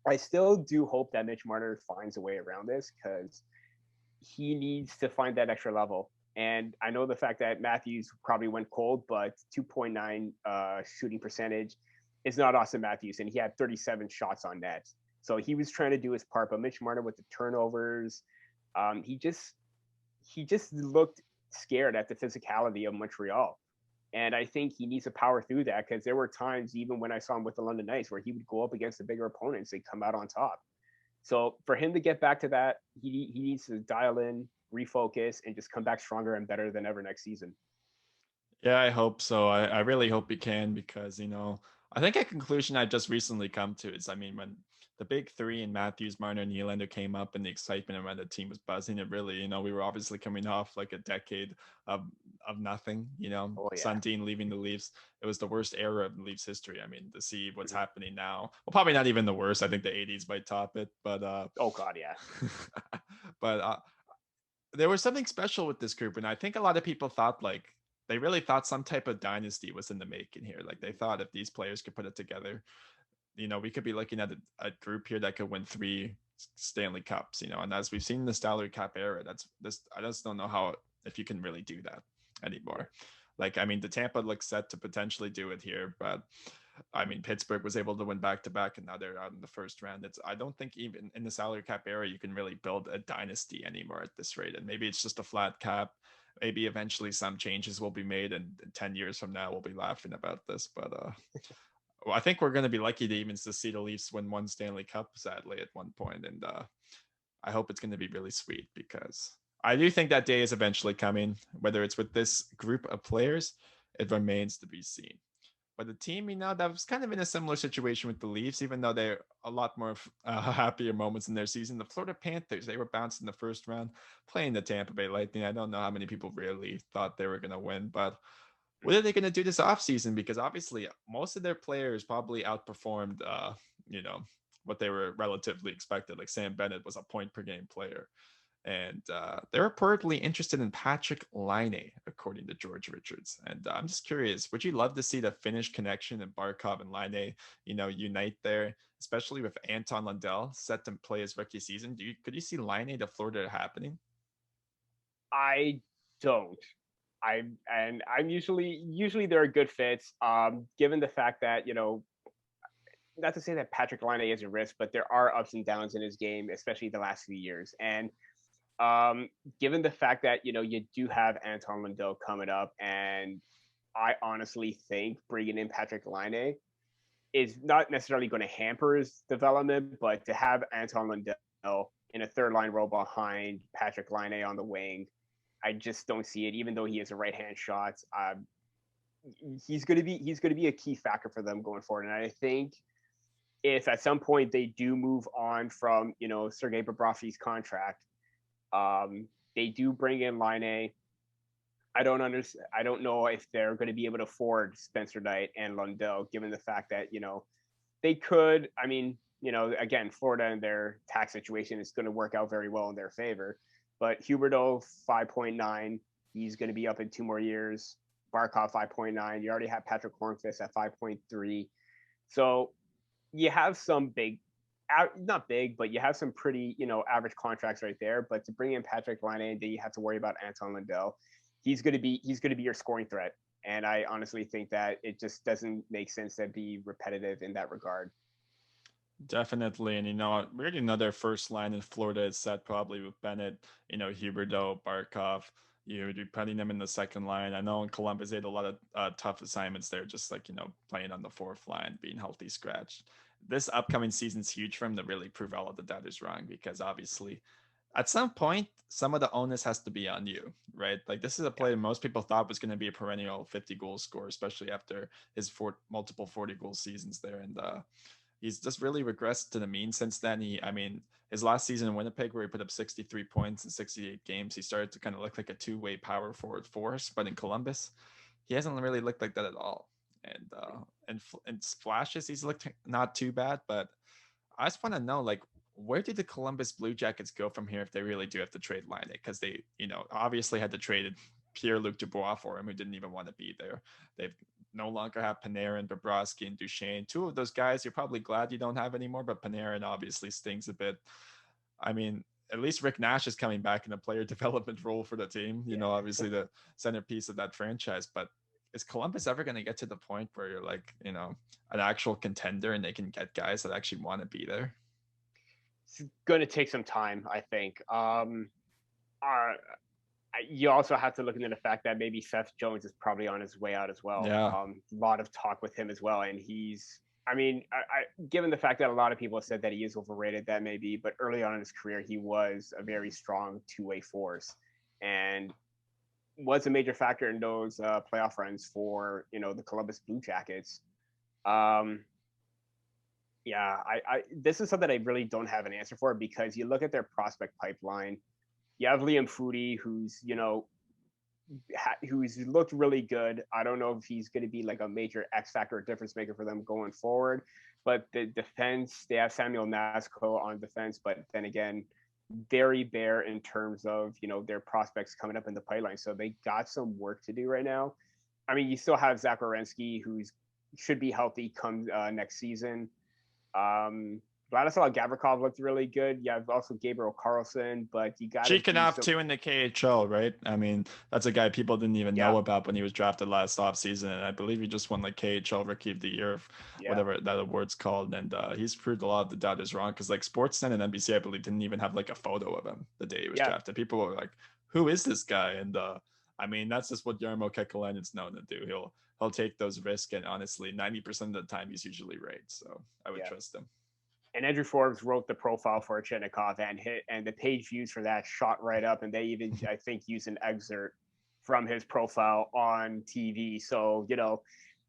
I still do hope that Mitch Marner finds a way around this, because he needs to find that extra level. And I know the fact that Matthews probably went cold, but 2.9 shooting percentage is not Austin Matthews, and he had 37 shots on net. So he was trying to do his part, but Mitch Marner with the turnovers, he just looked scared at the physicality of Montreal. And I think he needs to power through that, because there were times, even when I saw him with the London Knights, where he would go up against the bigger opponents and come out on top. So for him to get back to that, he needs to dial in, refocus, and just come back stronger and better than ever next season. Yeah, I hope so. I really hope he can, because, I think a conclusion I just recently come to is, when the big three in Matthews, Marner, and Nylander came up, and the excitement around the team was buzzing, it really, we were obviously coming off like a decade of nothing, Sundin leaving the Leafs. It was the worst era of the Leafs history. To see what's happening now, well, probably not even the worst. I think the 80s might top it, but oh God, yeah. But there was something special with this group, and I think a lot of people thought, like, they really thought some type of dynasty was in the making here. Like they thought if these players could put it together, we could be looking at a group here that could win 3 Stanley Cups, and as we've seen in the salary cap era, I just don't know how, if you can really do that anymore. Like, I mean, the Tampa looks set to potentially do it here, but I mean, Pittsburgh was able to win back to back, and now they're out in the first round. I don't think even in the salary cap era you can really build a dynasty anymore at this rate. And maybe it's just a flat cap. Maybe eventually some changes will be made, and 10 years from now we'll be laughing about this. But well, I think we're going to be lucky to even to see the Leafs win 1 Stanley Cup, sadly, at one point. And I hope it's going to be really sweet, because I do think that day is eventually coming. Whether it's with this group of players, it remains to be seen. But the team, that was kind of in a similar situation with the Leafs, even though they're a lot more happier moments in their season. The Florida Panthers, they were bounced in the first round, playing the Tampa Bay Lightning. I don't know how many people really thought they were going to win, but what are they going to do this offseason? Because obviously most of their players probably outperformed, what they were relatively expected. Like Sam Bennett was a point per game player. And they're reportedly interested in Patrick Laine, according to George Richards. And I'm just curious, would you love to see the Finnish connection and Barkov and Laine, unite there, especially with Anton Lundell set to play his rookie season? Could you see Laine to Florida happening? I don't. I'm usually there are good fits. Given the fact that, not to say that Patrick Laine is a risk, but there are ups and downs in his game, especially the last few years. And given the fact that you do have Anton Lundell coming up, and I honestly think bringing in Patrick Laine is not necessarily going to hamper his development, but to have Anton Lundell in a third line role behind Patrick Laine on the wing, I just don't see it. Even though he has a right hand shot, he's going to be a key factor for them going forward. And I think if at some point they do move on from Sergei Bobrovsky's contract, they do bring in Laine. I don't know if they're going to be able to afford Spencer Knight and Lundell, given the fact that they could. I mean, again, Florida and their tax situation is going to work out very well in their favor. But Huberdeau 5.9, he's going to be up in 2 more years. Barkov 5.9. You already have Patrick Hornqvist at 5.3. So you have some not big, but you have some pretty, average contracts right there. But to bring in Patrick Laine, then you have to worry about Anton Lundell. He's going to be your scoring threat. And I honestly think that it just doesn't make sense to be repetitive in that regard. Definitely. And, we already know their first line in Florida is set probably with Bennett, Huberdeau, Barkov. You're putting them in the second line. I know in Columbus, they had a lot of tough assignments there, just like, playing on the fourth line, being healthy scratched. This upcoming season's huge for him to really prove all of the data is wrong, because obviously at some point, some of the onus has to be on you, right? Like, this is a player most people thought was going to be a perennial 50-goal scorer, especially after his multiple 40-goal seasons there. And he's just really regressed to the mean since then. His last season in Winnipeg, where he put up 63 points in 68 games, he started to kind of look like a two-way power forward force. But in Columbus, he hasn't really looked like that at all. And flashes, he's looked not too bad. But I just want to know, like, where did the Columbus Blue Jackets go from here if they really do have to trade Laine? Because they, obviously had to trade Pierre-Luc Dubois for him, who didn't even want to be there. They've no longer have Panarin, Bobrovsky, and Duchesne. 2 of those guys you're probably glad you don't have anymore, but Panarin obviously stings a bit. I mean, at least Rick Nash is coming back in a player development role for the team, obviously the centerpiece of that franchise. But is Columbus ever going to get to the point where you're like, an actual contender and they can get guys that actually want to be there? It's going to take some time, I think. You also have to look into the fact that maybe Seth Jones is probably on his way out as well. Yeah. A lot of talk with him as well. And given the fact that a lot of people have said that he is overrated, that may be, but early on in his career, he was a very strong two-way force and was a major factor in those playoff runs for, the Columbus Blue Jackets. This is something I really don't have an answer for, because you look at their prospect pipeline. You have Liam Foudy, who's looked really good. I don't know if he's going to be like a major X factor or difference maker for them going forward. But the defense, they have Samuel Nasco on defense, but then again, very bare in terms of their prospects coming up in the pipeline. So they got some work to do right now. I mean, you still have Zach Werenski, who's should be healthy come next season. Vladislav Gavrikov looked really good. You have also Gabriel Carlson, but you got to do Cheekanov some. too in the KHL, right? I mean, that's a guy people didn't even Yeah, know about when he was drafted last offseason. And I believe he just won like KHL Rookie of the Year, yeah, whatever that award's called. And he's proved a lot of the doubters wrong because like Sportsnet and NBC, I believe, didn't even have like a photo of him the day he was yeah. drafted. People were like, who is this guy? And I mean, that's just what Jarmo Kekalainen's known to do. He'll take those risks, and honestly, 90% of the time he's usually right. So I would Yeah. trust him. And Andrew Forbes wrote the profile for Chenikov and the page views for that shot right up. And they even, I think, used an excerpt from his profile on TV. So,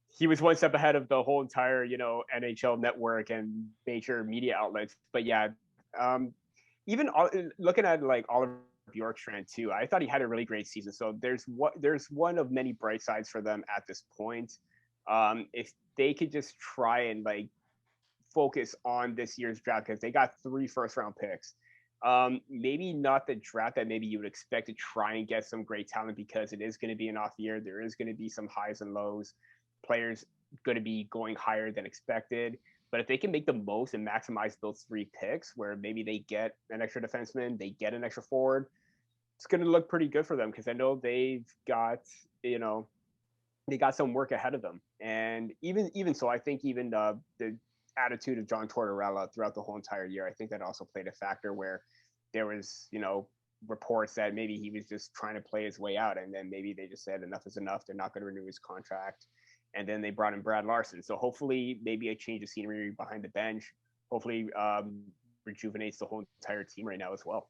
he was one step ahead of the whole entire, NHL network and major media outlets. But yeah, even looking at like Oliver Bjorkstrand too, I thought he had a really great season. So there's one of many bright sides for them at this point. If they could just try and like focus on this year's draft, because they got 3 first-round picks. Maybe not the draft that maybe you would expect to try and get some great talent, because it is going to be an off year. There is going to be some highs and lows. Players going to be going higher than expected. But if they can make the most and maximize those 3 picks, where maybe they get an extra defenseman, they get an extra forward, it's going to look pretty good for them, because I know they've got, they got some work ahead of them. And even so, I think even the attitude of John Tortorella throughout the whole entire year, I think that also played a factor, where there was, reports that maybe he was just trying to play his way out, and then maybe they just said enough is enough. They're not going to renew his contract. And then they brought in Brad Larson. So hopefully maybe a change of scenery behind the bench, hopefully rejuvenates the whole entire team right now as well.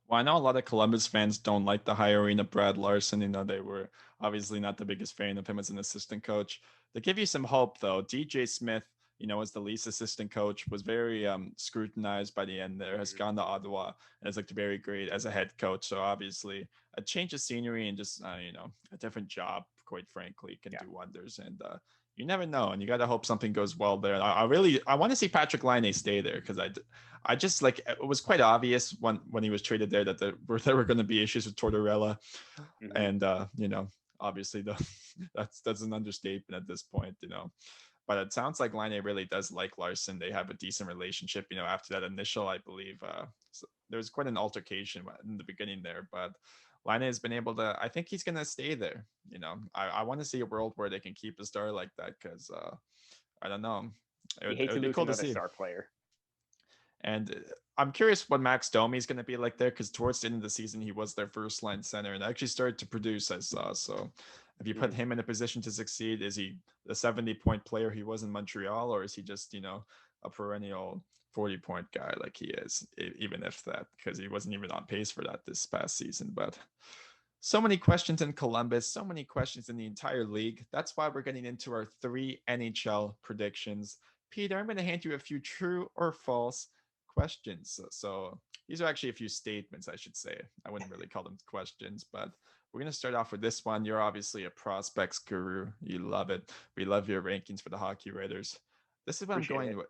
Well, I know a lot of Columbus fans don't like the hiring of Brad Larson. They were obviously not the biggest fan of him as an assistant coach. They give you some hope, though. DJ Smith, as the Leafs assistant coach, was very scrutinized by the end there, has gone to Ottawa and has looked very great as a head coach. So obviously a change of scenery and just, a different job, quite frankly, can do wonders. And you never know. And you got to hope something goes well there. I want to see Patrick Laine stay there, because I just like, it was quite obvious when he was traded there that there were going to be issues with Tortorella. And, obviously that's an understatement at this point, but it sounds like Laine really does like Larson. They have a decent relationship, after that initial, I believe, so there was quite an altercation in the beginning there, but Laine has been able to, I think he's going to stay there. I want to see a world where they can keep a star like that, because I don't know. It would be cool to see. Star player. And I'm curious what Max Domi is going to be like there, because towards the end of the season, he was their first line center and actually started to produce, I saw. So if you put him in a position to succeed, is he the 70-point player he was in Montreal, or is he just, a perennial 40-point guy like he is, even if that, because he wasn't even on pace for that this past season. But so many questions in Columbus, so many questions in the entire league. That's why we're getting into our 3 NHL predictions. Peter, I'm going to hand you a few true or false questions. So these are actually a few statements, I should say. I wouldn't really call them questions, but we're going to start off with this one. You're obviously a prospects guru. You love it. We love your rankings for the Hockey Writers. This is what I'm going with.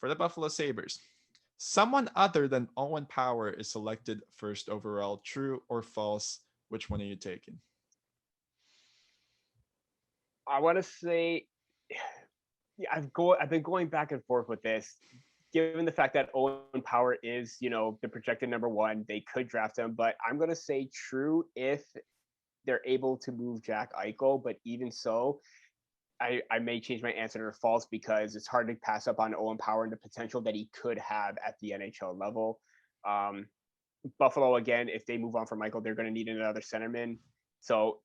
For the Buffalo Sabres, someone other than Owen Power is selected first overall. True or false? Which one are you taking? I want to say, I've been going back and forth with this. Given the fact that Owen Power is, the projected number 1, they could draft him, but I'm going to say true if they're able to move Jack Eichel. But even so, I may change my answer to false, because it's hard to pass up on Owen Power and the potential that he could have at the NHL level. Buffalo, again, if they move on from Eichel, they're going to need another centerman. So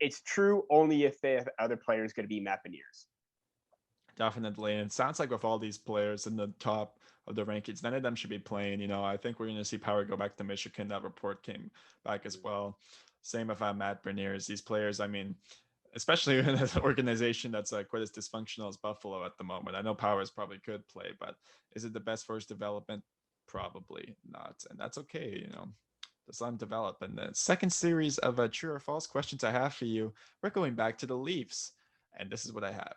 it's true only if the other player is going to be Matt Beniers. Definitely. And it sounds like with all these players in the top of the rankings, none of them should be playing. I think we're going to see Power go back to Michigan. That report came back as well. Same with Matt Beniers. These players, I mean, especially in an organization that's quite as dysfunctional as Buffalo at the moment. I know Powers probably could play, but is it the best for his development? Probably not. And that's okay, Just let him develop. And the second series of true or false questions I have for you, we're going back to the Leafs. And this is what I have.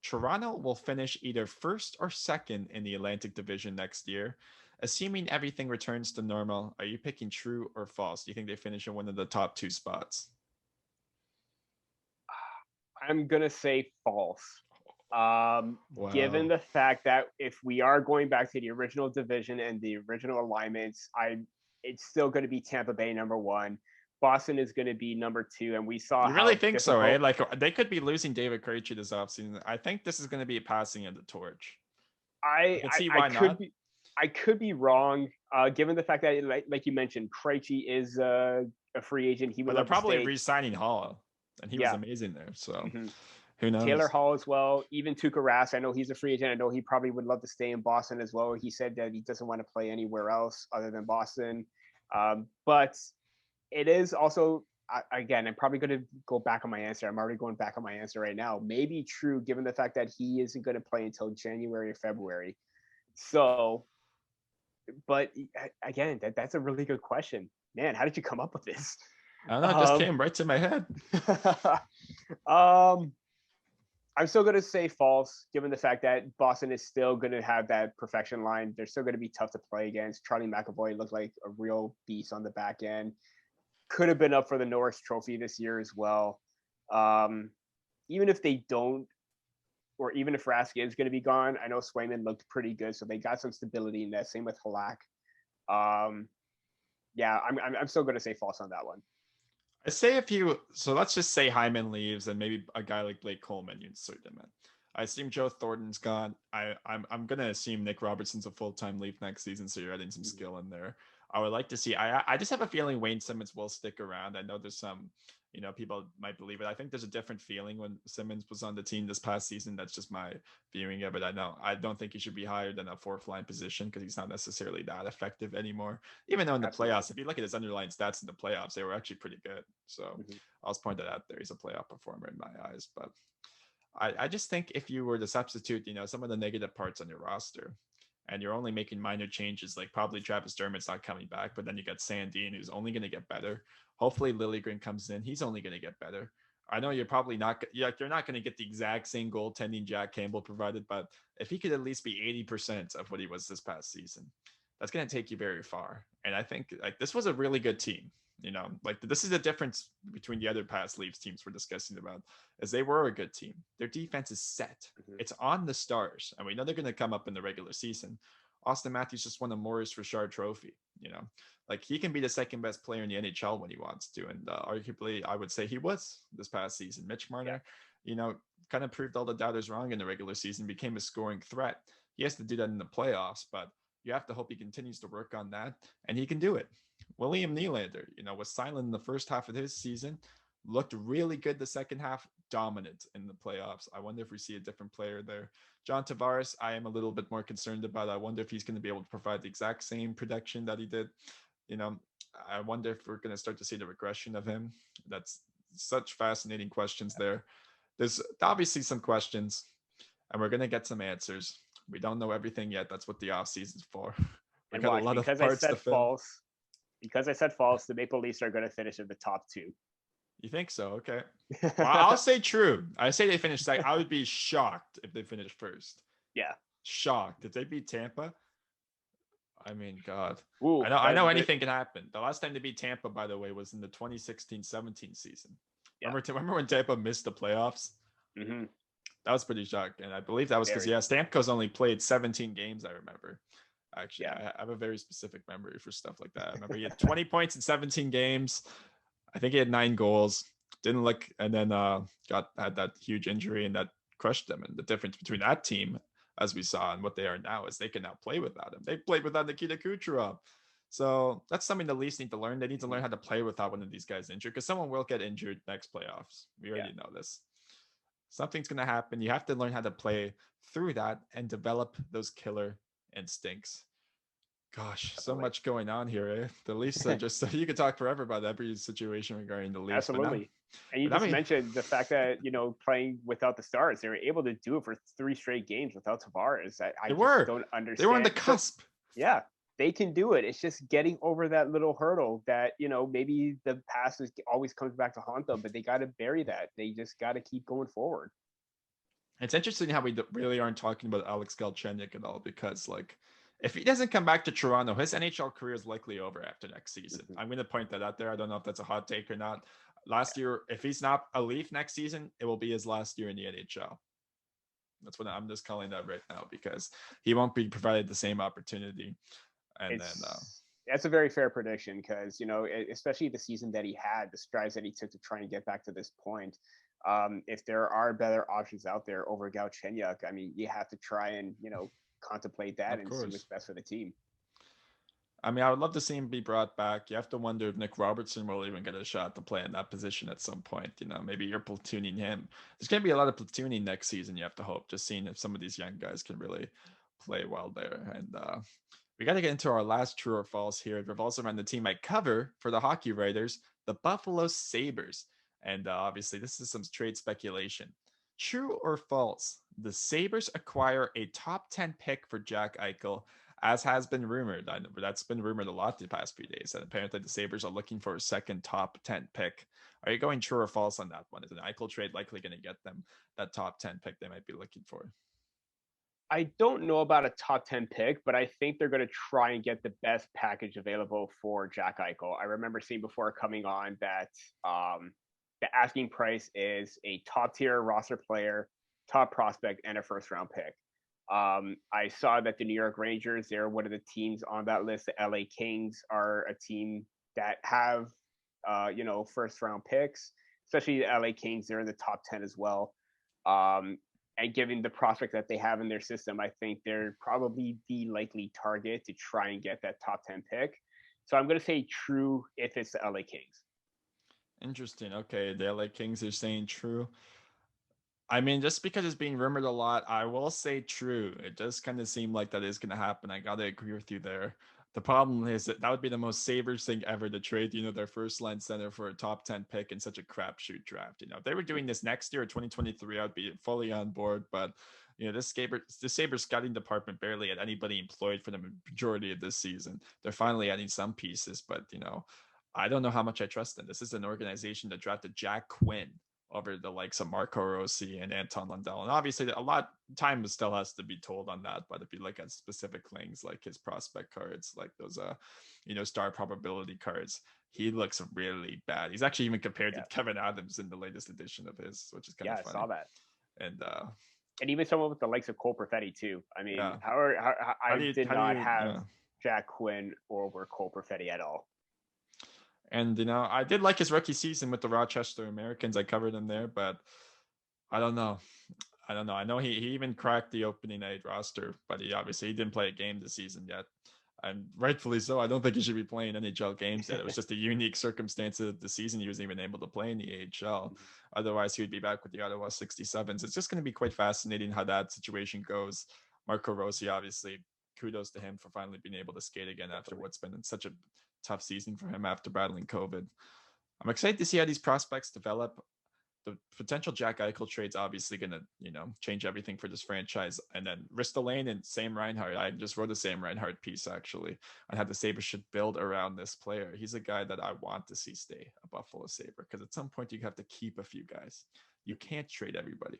Toronto will finish either first or second in the Atlantic Division next year. assuming everything returns to normal, are you picking true or false? Do you think they finish in one of the top 2 spots? I'm gonna say false. Given Wow. the fact that if we are going back to the original division and the original alignments, it's still going to be Tampa Bay number 1. Boston is going to be number 2, and we saw You really how think so, difficult. eh? Like they could be losing David Krejci this offseason. I think this is going to be a passing of the torch. I can see I why could not. be I could be wrong. Given the fact that like you mentioned, Krejci is a free agent. He would But they're love to probably stay. re-signing Hall, and he was Yeah. amazing there. So Mhm. who Taylor knows? Hall as well. Even Tuukka Rask. I know he's a free agent. I know he probably would love to stay in Boston as well. He said that he doesn't want to play anywhere else other than Boston. But it is also, again, I'm probably going to go back on my answer. I'm already going back on my answer right now. Maybe true, given the fact that he isn't going to play until January or February. So, but again, that's a really good question. Man, how did you come up with this? I don't know. It just came right to my head. I'm still going to say false, given the fact that Boston is still going to have that perfection line. They're still going to be tough to play against. Charlie McAvoy looked like a real beast on the back end. Could have been up for the Norris Trophy this year as well. Even if they don't, or even if Rask is going to be gone, I know Swayman looked pretty good, so they got some stability in that. Same with Halak. Yeah, I'm still going to say false on that one. I say if you, so let's just say Hyman leaves and maybe a guy like Blake Coleman, you insert him in. I assume Joe Thornton's gone. I'm gonna assume Nick Robertson's a full-time leaf next season, so you're adding some skill in there. I would like to see. I just have a feeling Wayne Simmons will stick around. I know there's some, people might believe it. I think there's a different feeling when Simmons was on the team this past season. That's just my viewing of it. I don't think he should be higher than a 4th line position because he's not necessarily that effective anymore. Even though in the playoffs, if you look at his underlying stats in the playoffs, they were actually pretty good. So I'll just point that out there. He's a playoff performer in my eyes. But I just think if you were to substitute, some of the negative parts on your roster, and you're only making minor changes, like probably Travis Dermott's not coming back, but then you got Sandin, who's only going to get better. Hopefully Liljegren comes in. He's only going to get better. I know you're probably not, you're not going to get the exact same goaltending Jack Campbell provided, but if he could at least be 80% of what he was this past season, that's going to take you very far. And I think this was a really good team. This is the difference between the other past Leafs teams we're discussing about, as they were a good team. Their defense is set. It's on the stars, and we know they're going to come up in the regular season. Austin Matthews just won a Maurice Richard trophy. He can be the second best player in the NHL when he wants to, and arguably I would say he was this past season. Mitch Marner, kind of proved all the doubters wrong in the regular season, became a scoring threat. He has to do that in the playoffs, but you have to hope he continues to work on that, and he can do it. William Nylander, was silent in the first half of his season, looked really good the second half, dominant in the playoffs. I wonder if we see a different player there. John Tavares, I am a little bit more concerned about. I wonder if he's going to be able to provide the exact same production that he did. I wonder if we're going to start to see the regression of him. That's such fascinating questions there. There's obviously some questions, and we're going to get some answers. We don't know everything yet. That's what the offseason's for. We got a lot of parts to fill. Because I said false, the Maple Leafs are going to finish in the top 2. You think so? Okay. Well, I'll say true. I say they finished second. I would be shocked if they finished first. Yeah. Shocked. If they beat Tampa, I mean, God. Ooh, I know anything can happen. The last time they beat Tampa, by the way, was in the 2016-17 season. Yeah. Remember when Tampa missed the playoffs? Mm-hmm. That was pretty shocking. And I believe that was because, Stamkos only played 17 games, I remember. Actually, I have a very specific memory for stuff like that. I remember he had 20 points in 17 games. I think he had 9 goals. Didn't look, and then had that huge injury, and that crushed them. And the difference between that team, as we saw, and what they are now, is they can now play without him. They played without Nikita Kucherov. So that's something the Leafs need to learn. They need to learn how to play without one of these guys injured, because someone will get injured next playoffs. We already know this. Something's going to happen. You have to learn how to play through that and develop those killer instincts. Gosh, so much going on here, eh? The Leafs are just, you could talk forever about every situation regarding the Leafs. Absolutely. And you just mentioned the fact that, playing without the stars, they were able to do it for 3 straight games without Tavares. I don't understand. They were on the cusp. Yeah, they can do it. It's just getting over that little hurdle that, maybe the past always comes back to haunt them, but they got to bury that. They just got to keep going forward. It's interesting how we really aren't talking about Alex Galchenyuk at all, because if he doesn't come back to Toronto, his NHL career is likely over after next season. Mhm. I'm going to point that out there. I don't know if that's a hot take or not. Last year, if he's not a Leaf next season, it will be his last year in the NHL. That's what I'm just calling that right now because he won't be provided the same opportunity. And then, It's that's a very fair prediction because especially the season that he had, the strides that he took to try and get back to this point. If there are better options out there over Galchenyuk, I mean, you have to try and contemplate that of and see what's course, best for the team. I mean, I would love to see him be brought back. You have to wonder if Nick Robertson will even get a shot to play in that position at some point. Maybe you're platooning him. There's going to be a lot of platooning next season, you have to hope, just seeing if some of these young guys can really play well there. And we got to get into our last true or false here. It revolves around the team I cover for the hockey writers, the Buffalo Sabres. And obviously, this is some trade speculation. True or false? The Sabres acquire a top 10 pick for Jack Eichel, as has been rumored. I know that's been rumored a lot the past few days. And apparently, the Sabres are looking for a second top 10 pick. Are you going true or false on that one? Is an Eichel trade likely going to get them that top 10 pick they might be looking for? I don't know about a top 10 pick, but I think they're going to try and get the best package available for Jack Eichel. I remember seeing before coming on that the asking price is a top tier roster player, top prospect, and a first round pick. I saw that the New York Rangers, they're one of the teams on that list. The LA Kings are a team that have, first round picks, especially the LA Kings. They're in the top 10 as well. And given the prospect that they have in their system, I think they're probably the likely target to try and get that top 10 pick. So I'm going to say true if it's the LA Kings. Interesting. Okay, the LA Kings are saying true. I mean, just because it's being rumored a lot, I will say true. It does kind of seem like that is going to happen. I got to agree with you there. The problem is that would be the most Sabres thing ever to trade, their first line center for a top 10 pick in such a crapshoot draft. If they were doing this next year, 2023, I would be fully on board. But, the Sabres scouting department barely had anybody employed for the majority of this season. They're finally adding some pieces, but, I don't know how much I trust them. This is an organization that drafted Jack Quinn over the likes of Marco Rossi and Anton Lundell. And obviously a lot time still has to be told on that. But if you look at specific things like his prospect cards, like those, star probability cards, he looks really bad. He's actually even compared to Kevin Adams in the latest edition of his, which is kind of funny. I saw that. And even someone with the likes of Cole Perfetti too. I mean, I did not have Jack Quinn over Cole Perfetti at all. And, I did like his rookie season with the Rochester Americans. I covered him there, but I don't know. I know he even cracked the opening night roster, but he didn't play a game this season yet. And rightfully so. I don't think he should be playing NHL games yet. It was just a unique circumstance of the season. He wasn't even able to play in the AHL. Otherwise, he would be back with the Ottawa 67s. It's just going to be quite fascinating how that situation goes. Marco Rossi, obviously, kudos to him for finally being able to skate again after what's been such a tough season for him after battling COVID. I'm excited to see how these prospects develop. The potential Jack Eichel trade's obviously going to, change everything for this franchise. And then Ristolainen and Sam Reinhart. I just wrote a Sam Reinhart piece, actually, on how the Sabres should build around this player. He's a guy that I want to see stay a Buffalo Sabre because at some point you have to keep a few guys. You can't trade everybody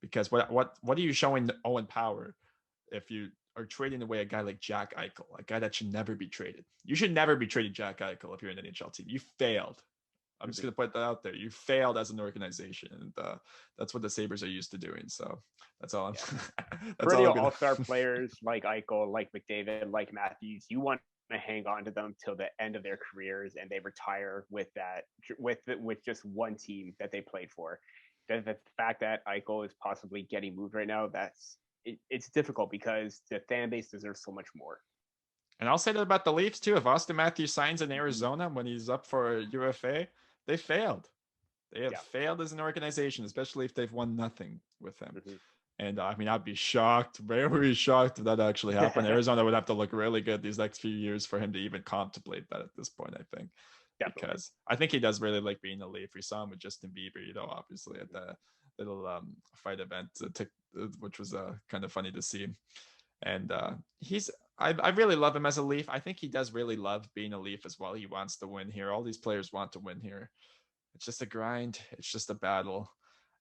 because what are you showing Owen Power if you are trading away a guy like Jack Eichel, a guy that should never be traded? You should never be trading Jack Eichel if you're an NHL team. You failed. I'm just going to put that out there. You failed as an organization, and that's what the Sabres are used to doing. So that's all. For the all-star players like Eichel, like McDavid, like Matthews, you want to hang on to them till the end of their careers, and they retire with just one team that they played for. The fact that Eichel is possibly getting moved right now, it's difficult because the fan base deserves so much more. And I'll say that about the Leafs too. If Austin Matthews signs in Arizona when he's up for UFA, they failed. They have failed as an organization, especially if they've won nothing with him. And I'd be shocked, very shocked if that actually happened. Arizona would have to look really good these next few years for him to even contemplate that at this point, I think. Definitely. Because I think he does really like being a Leaf. We saw him with Justin Bieber, obviously at the little fight event, which was kind of funny to see. And I really love him as a Leaf. I think he does really love being a Leaf as well. He wants to win here. All these players want to win here. It's just a grind. It's just a battle.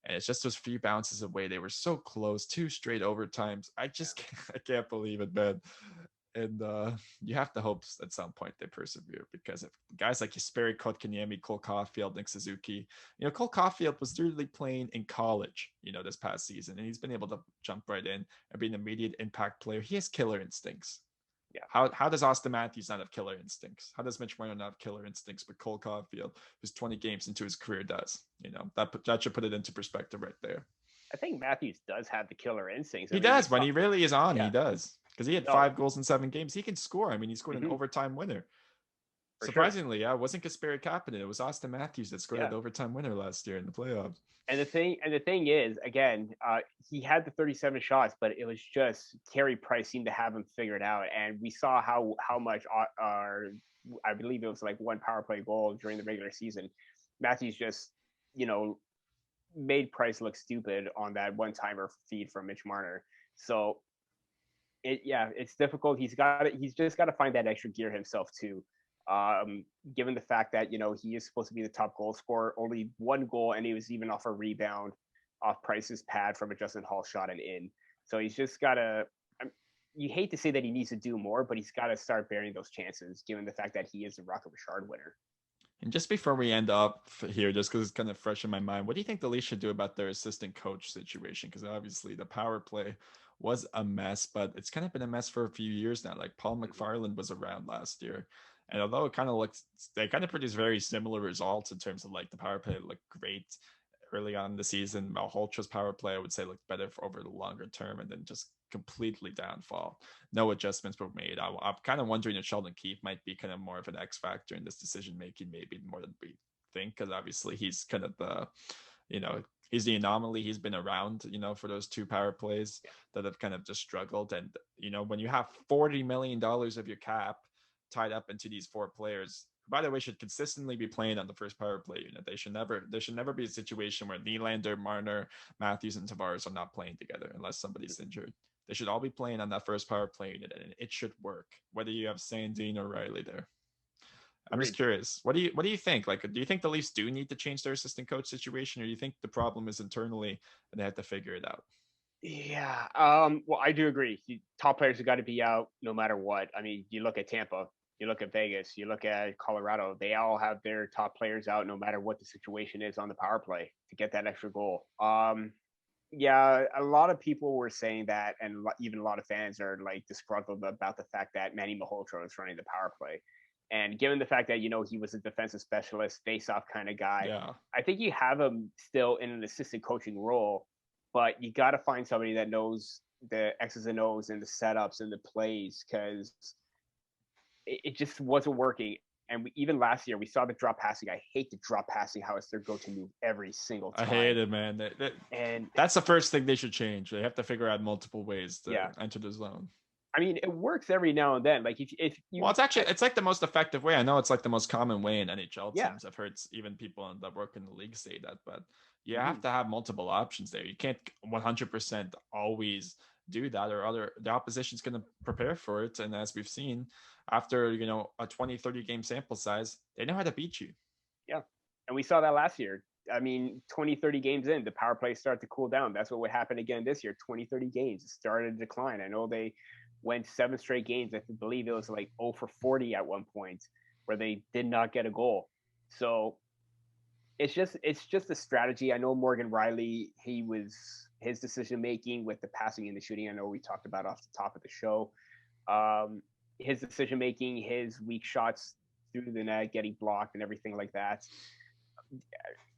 And it's just those few bounces away. They were so close, 2 straight overtimes. I can't believe it, man. And you have to hope at some point they persevere, because if guys like Jesperi Kotkaniemi, Cole Caulfield, Nick Suzuki, Cole Caulfield was literally playing in college, this past season, and he's been able to jump right in and be an immediate impact player. He has killer instincts. Yeah. How does Austin Matthews not have killer instincts? How does Mitch Marner not have killer instincts? But Cole Caulfield, who's 20 games into his career, does. That should put it into perspective right there. I think Matthews does have the killer instincts. He does. When he really is on, yeah. He does. Because he had 5 goals in 7 games. He can score. I mean, he scored an overtime winner. For surprisingly, sure. Yeah, it wasn't Kasperi Kapanen. It was Austin Matthews that scored an overtime winner last year in the playoffs. And the thing is, again, he had the 37 shots, but it was just Carey Price seemed to have him figured out. And we saw how much I believe it was like 1 power play goal during the regular season. Matthews just, made Price look stupid on that one-timer feed from Mitch Marner. So it's difficult. He's just got to find that extra gear himself too. Given the fact that, he is supposed to be the top goal scorer, only 1 goal, and he was even off a rebound off Price's pad from a Justin Hall shot and in. So he's just got to, you hate to say that he needs to do more, but he's got to start bearing those chances, given the fact that he is the Rocket Richard winner. And just before we end up here, just because it's kind of fresh in my mind, what do you think the Leafs should do about their assistant coach situation? Because obviously the power play was a mess, but it's kind of been a mess for a few years now. Like Paul McFarland was around last year. And although it kind of looked, they kind of produced very similar results in terms of like the power play looked great early on in the season. Malholtra's power play, I would say, looked better over the longer term, and then just completely downfall. No adjustments were made. I'm kind of wondering if Sheldon Keefe might be kind of more of an X factor in this decision making, maybe more than we think, because obviously he's kind of the, he's the anomaly. He's been around, for those 2 power plays that have kind of just struggled. And, when you have $40 million of your cap tied up into these 4 players, by the way, should consistently be playing on the first power play unit. There should never be a situation where Nylander, Marner, Matthews, and Tavares are not playing together unless somebody's injured. They should all be playing on that first power play unit, and it should work, whether you have Sandin or Riley there. I'm just curious. What do you think? Like, do you think the Leafs do need to change their assistant coach situation, or do you think the problem is internally and they have to figure it out? Yeah. Well, I do agree. Top players have got to be out no matter what. I mean, you look at Tampa, you look at Vegas, you look at Colorado, they all have their top players out no matter what the situation is on the power play to get that extra goal. Yeah, a lot of people were saying that, and even a lot of fans are like disgruntled about the fact that Manny Malhotra is running the power play. And given the fact that, he was a defensive specialist, face-off kind of guy, I think you have him still in an assistant coaching role, but you got to find somebody that knows the X's and O's and the setups and the plays, because it just wasn't working. And even last year, we saw the drop passing. I hate the drop passing, how it's their go-to move every single time. I hate it, man. And that's the first thing they should change. They have to figure out multiple ways to enter the zone. I mean, it works every now and then. Like if you, well, it's like the most effective way. I know it's like the most common way in NHL teams. I've heard even people that work in the league say that, but you have to have multiple options there. You can't 100% always do that, or the opposition's going to prepare for it. And as we've seen, after a 20-30 game sample size, they know how to beat you. Yeah, and we saw that last year. I mean, 20-30 games in, the power play started to cool down. That's what would happen again this year. 20-30 games, it started to decline. I know they went 7 straight games. I believe it was like 0 for 40 at one point, where they did not get a goal. So it's just a strategy. I know Morgan Riley, his decision making with the passing and the shooting, I know we talked about off the top of the show. His decision making, his weak shots through the net, getting blocked and everything like that.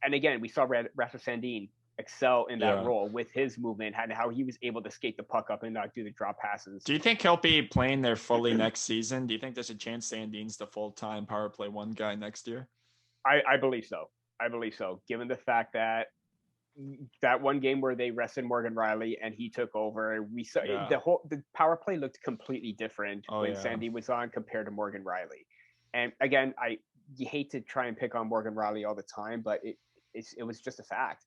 And again, we saw Rasmus Sandin excel in that role with his movement and how he was able to skate the puck up and not do the drop passes. Do you think he'll be playing there fully next season? Do you think there's a chance Sandin's the full-time power play 1 guy next year? I believe so. Given the fact that 1 game where they rested Morgan Riley and he took over, we saw the power play looked completely different when Sandy was on compared to Morgan Riley. And again, you hate to try and pick on Morgan Riley all the time, but it was just a fact.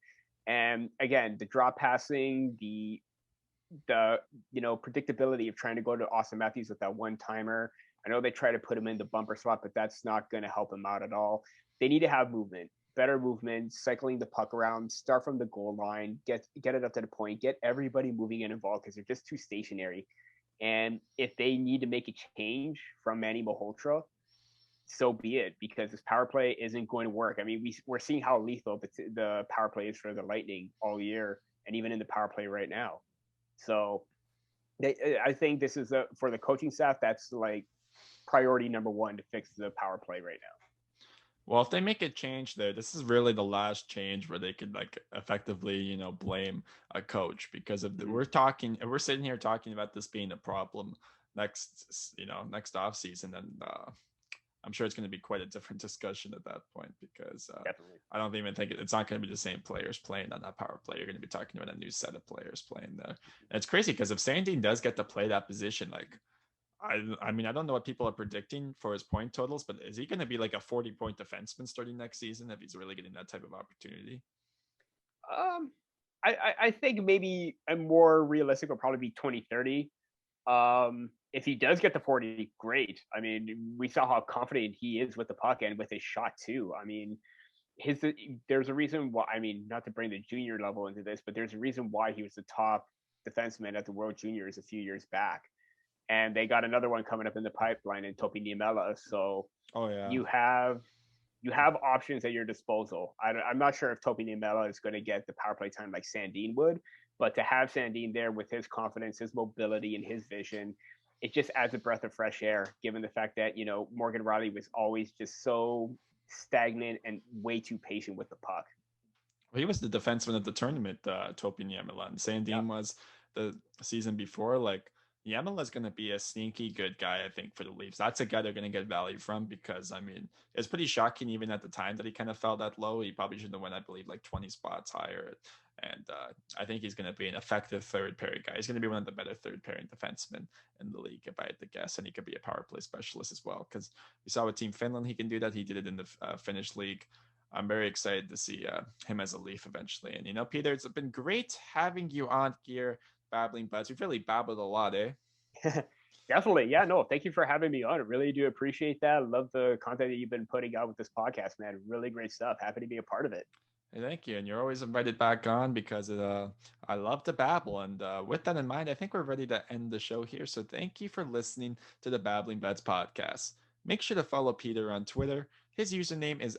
And again, the drop passing, the predictability of trying to go to Austin Matthews with that one-timer. I know they try to put him in the bumper spot, but that's not going to help him out at all. They need to have movement, better movement, cycling the puck around, start from the goal line, get it up to the point, get everybody moving and involved, because they're just too stationary. And if they need to make a change from Manny Malhotra, so be it, because this power play isn't going to work. I mean, we're seeing how lethal the power play is for the Lightning all year, and even in the power play right now. So I think this is for the coaching staff, that's like priority number one to fix the power play right now. Well, if they make a change there, this is really the last change where they could like effectively, blame a coach because of we're sitting here talking about this being a problem next off season, and I'm sure it's going to be quite a different discussion at that point because Definitely. I don't even think it's not going to be the same players playing on that power play. You're going to be talking about a new set of players playing there. And it's crazy because if Sandin does get to play that position, like I mean, I don't know what people are predicting for his point totals, but is he going to be like a 40-point defenseman starting next season if he's really getting that type of opportunity? I think maybe a more realistic will probably be 2030. If he does get the 40, great. I mean, we saw how confident he is with the puck and with his shot too. I mean, there's a reason why. I mean, not to bring the junior level into this, but there's a reason why he was the top defenseman at the World Juniors a few years back, and they got another one coming up in the pipeline in Topi Niemela. So you have options at your disposal. I'm not sure if Topi Niemela is going to get the power play time like Sandin would, but to have Sandin there with his confidence, his mobility, and his vision, it just adds a breath of fresh air, given the fact that, Morgan Rielly was always just so stagnant and way too patient with the puck. Well, he was the defenseman at the tournament, Topi Niemela, and Sandin was the season before. Like, Niemela is going to be a sneaky good guy, I think, for the Leafs. That's a guy they're going to get value from because, I mean, it's pretty shocking even at the time that he kind of fell that low. He probably should have went, I believe, like 20 spots higher. And I think he's going to be an effective third pairing guy. He's going to be one of the better third pairing defensemen in the league, if I had to guess. And he could be a power play specialist as well because we saw with Team Finland he can do that. He did it in the Finnish league. I'm very excited to see him as a Leaf eventually. And, Peter, it's been great having you on here, Babbling Buds. We've really babbled a lot, eh? Definitely. Yeah, no, thank you for having me on. I really do appreciate that. I love the content that you've been putting out with this podcast, man. Really great stuff. Happy to be a part of it. Hey, thank you. And you're always invited back on because I love to babble. And with that in mind, I think we're ready to end the show here. So thank you for listening to the Babbling Buds podcast. Make sure to follow Peter on Twitter. His username is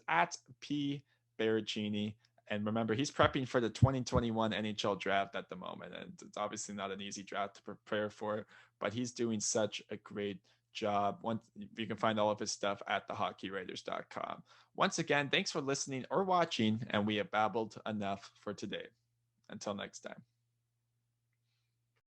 @Baracchini. And remember, he's prepping for the 2021 NHL draft at the moment. And it's obviously not an easy draft to prepare for, but he's doing such a great job. You can find all of his stuff at thehockeywriters.com. Once again, thanks for listening or watching, and we have babbled enough for today. Until next time.